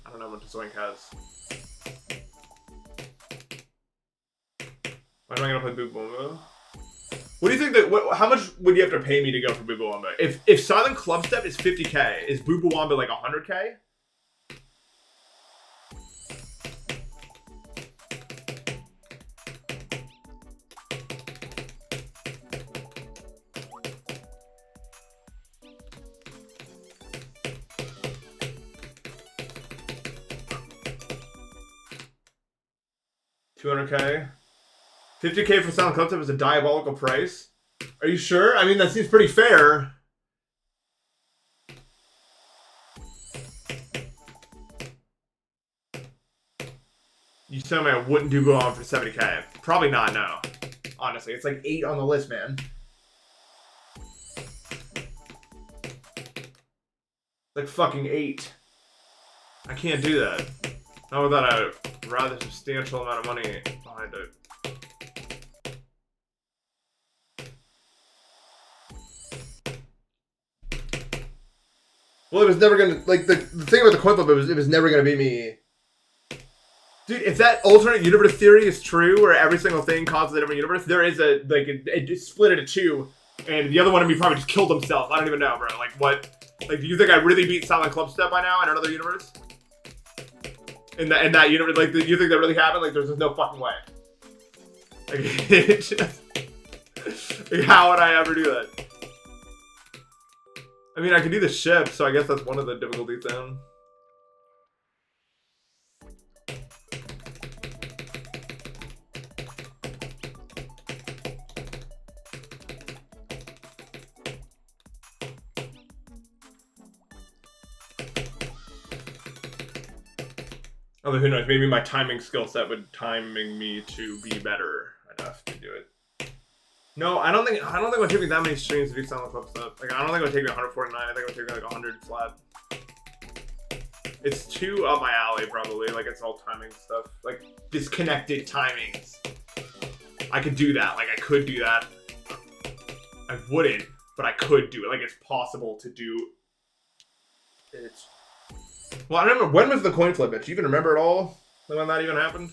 I don't know what Zoink has. When am I gonna play Boo-Boomba? What do you think that? How much would you have to pay me to go for Boo-Boomba? If Silent Club Step is 50k, is Boo-Boomba like 100k? $200k. 50k for Silent Club Step is a diabolical price. Are you sure? I mean, that seems pretty fair. You tell me I wouldn't do Go On for 70k. Probably not, no. Honestly, it's like 8 on the list, man. Like fucking 8. I can't do that. Not without a rather substantial amount of money behind it. Well, it was never gonna, like, the thing about the coin flip, it was never gonna be me. Dude, if that alternate universe theory is true, where every single thing causes a different universe, there is a, like, it split into 2, and the other one of me probably just killed himself. I don't even know, bro. Like, what? Like, do you think I really beat Silent Club Step by now in another universe? In that universe, like, do you think that really happened? Like, there's just no fucking way. Like, it just, like, how would I ever do that? I mean, I could do the ship, so I guess that's one of the difficulties then. Although who knows, maybe my timing skill set would timing me to be better enough to do it. No, I don't think it would take me that many streams to do Silent Club Step. Like, I don't think it would take me 149. I think it would take me like 100 flat. It's too up my alley, probably. Like, it's all timing stuff. Like, disconnected timings. I could do that. Like, I could do that. I wouldn't, but I could do it. Like, it's possible to do. It's. Well, I don't remember. When was the coin flip? Do you even remember it all? Like, when that even happened?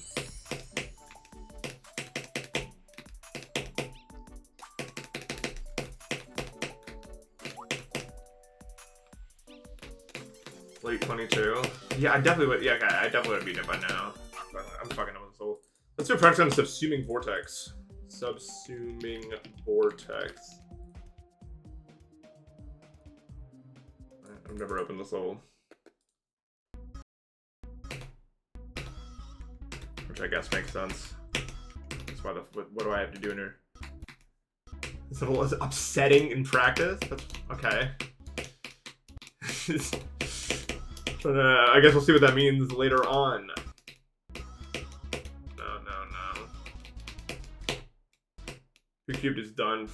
Late 22. Yeah, I definitely would. Yeah, okay, I definitely would have beaten it by now. I'm fucking up with the soul. Let's do a practice on Subsuming Vortex. Subsuming Vortex. I've never opened the soul. Which I guess makes sense. That's why what do I have to do in here? It's a little upsetting in practice. That's okay. But I guess we'll see what that means later on. No. Poocubed is done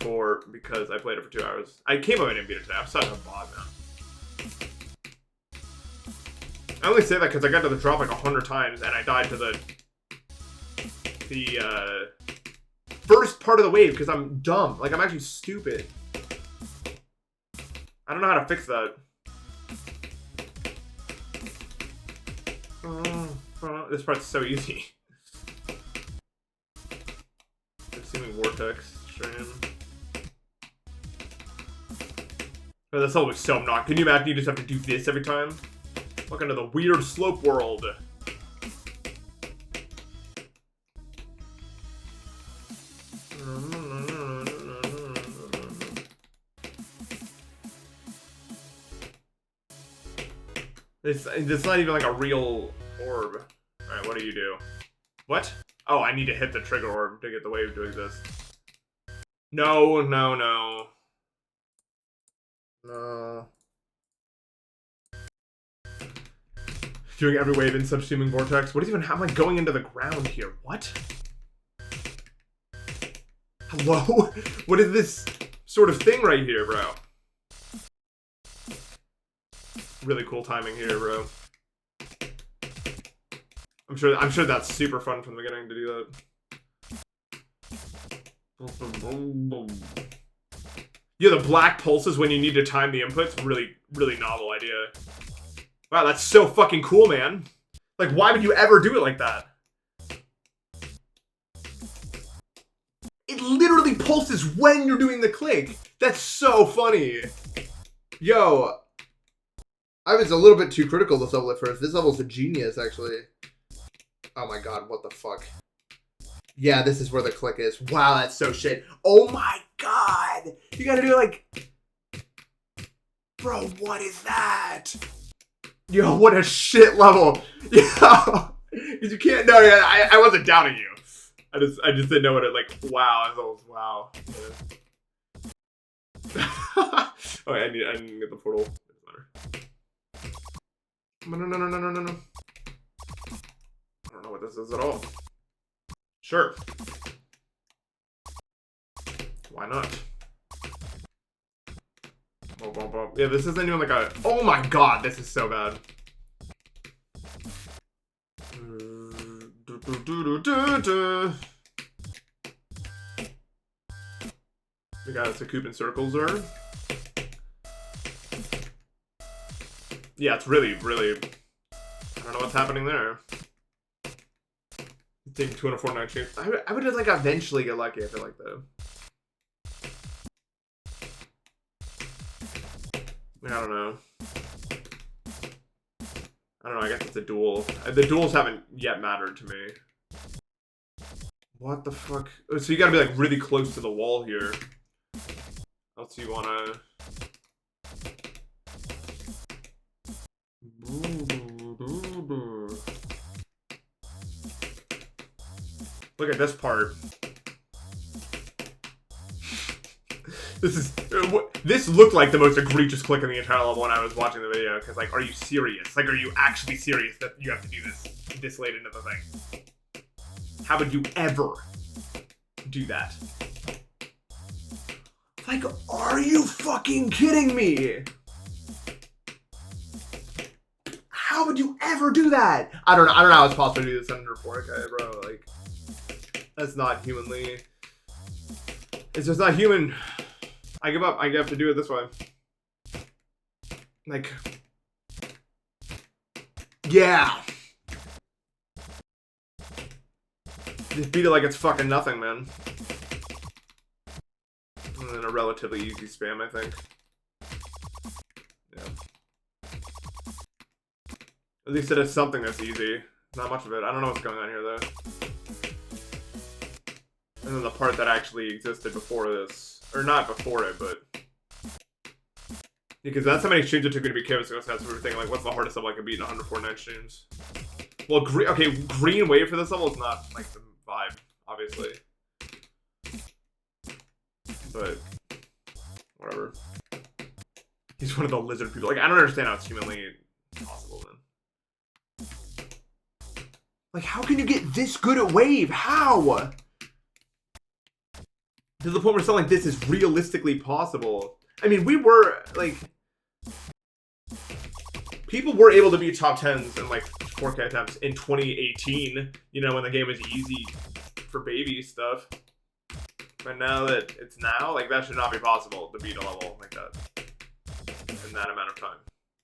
because I played it for 2 hours. I came up and didn't beat it today. I'm such a bot now. I only say that because I got to the drop like 100 times and I died to the first part of the wave because I'm dumb. Like, I'm actually stupid. I don't know how to fix that. This part's so easy. Assuming vortex stream. Oh, that's always so not. Can you imagine you just have to do this every time? Welcome to the weird slope world. It's not even like a real orb. Alright, what do you do? What? Oh, I need to hit the trigger orb to get the wave to exist. No, no, no. No. Doing every wave in subsuming vortex. What is even, how am I going into the ground here? What? Hello? What is this sort of thing right here, bro? Really cool timing here, bro. I'm sure that's super fun from the beginning to do that. Yeah, the black pulses when you need to time the inputs. Really, really novel idea. Wow, that's so fucking cool, man. Like, why would you ever do it like that? It literally pulses when you're doing the click. That's so funny. Yo, I was a little bit too critical of this level at first. This level's a genius, actually. Oh my god, what the fuck? Yeah, this is where the click is. Wow, that's so shit. Oh my god! You gotta do like... Bro, what is that? Yo, what a shit level. Yo! You can't... No, I wasn't doubting you. I just didn't know what it, like, wow. Wow. Yeah. Okay, I need to get the portal. No. I don't know what this is at all. Sure. Why not? Yeah, this isn't even like a... Oh my god, this is so bad. We got a Poocubed circles there. Yeah, it's really, really... I don't know what's happening there. Taking 249 chance. I would just like eventually get lucky, I feel like, though. I don't know. I guess it's a duel. The duels haven't yet mattered to me. What the fuck? Oh, so you gotta be like really close to the wall here. Else you wanna... Look at this part. This looked like the most egregious click in the entire level when I was watching the video. Because, like, are you serious? Like, are you actually serious that you have to do this late into the thing? How would you ever do that? Like, are you fucking kidding me? How would you ever do that? I don't know how it's possible to do this under 4K, bro. Like, that's not humanly. It's just not human. I give up. I have to do it this way. Like, yeah. Just beat it like it's fucking nothing, man. And then a relatively easy spam, I think. Yeah. At least it is something that's easy. Not much of it. I don't know what's going on here, though. And then the part that actually existed before this. Or not before it, but... Because that's how many streams it took me to be Kevin, so that's what we're thinking, like, what's the hardest level I can beat in 149 streams? Well, green wave for this level is not, like, the vibe, obviously. But... whatever. He's one of the lizard people. Like, I don't understand how it's humanly possible, then. Like, how can you get this good at wave? How? To the point where something like this is realistically possible. I mean, we were, like... people were able to beat top 10s in like 4K attempts in 2018, you know, when the game was easy for baby stuff. But now that it's now, like, that should not be possible to beat a level like that in that amount of time.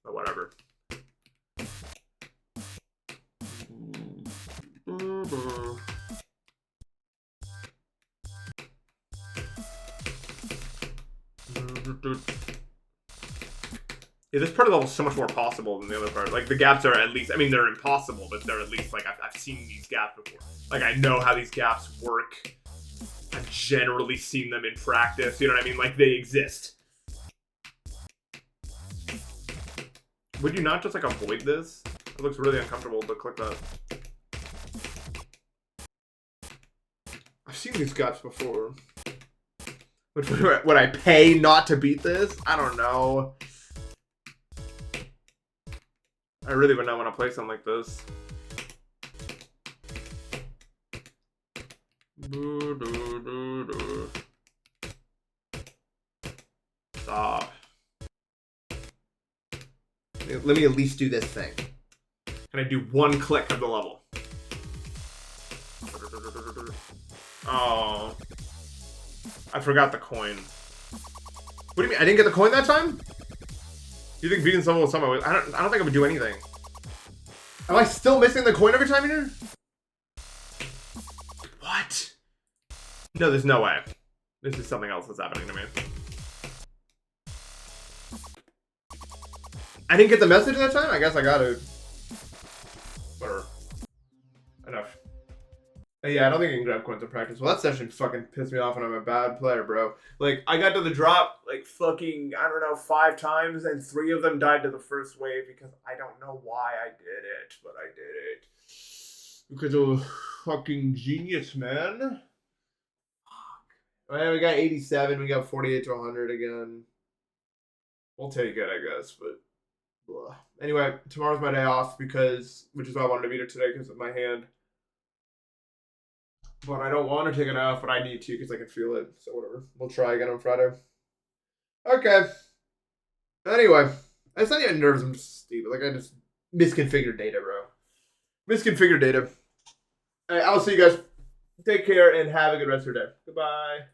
But whatever. Yeah, this part of the level is so much more possible than the other part. Like, the gaps are at least, I mean, they're impossible, but they're at least, like, I've seen these gaps before. Like, I know how these gaps work. I've generally seen them in practice, you know what I mean? Like, they exist. Would you not just, like, avoid this? It looks really uncomfortable to click that. I've seen these gaps before. Would I pay not to beat this? I don't know. I really would not want to play something like this. Stop. Let me at least do this thing. Can I do one click of the level? Oh. I forgot the coin. What do you mean? I didn't get the coin that time? Do you think beating someone with someone? I don't think I would do anything. Am I still missing the coin every time here? What? No, there's no way. This is something else that's happening to me. I didn't get the message that time? I guess I got it. Whatever. Enough. Yeah, I don't think I can grab coins in practice. Well, that session fucking pissed me off when I'm a bad player, bro. Like, I got to the drop, like, fucking, I don't know, 5 times, and 3 of them died to the first wave because I don't know why I did it, but I did it. Because of a fucking genius, man. Fuck. Well, we got 87, we got 48 to 100 again. We'll take it, I guess, but... Blah. Anyway, tomorrow's my day off because, which is why I wanted to beat it today because of my hand. But I don't want to take it off, but I need to because I can feel it. So whatever. We'll try again on Friday. Okay. Anyway, it's not even nervous. I'm just stupid. Like, I just misconfigured data, bro. Misconfigured data. All right, I'll see you guys. Take care and have a good rest of your day. Goodbye.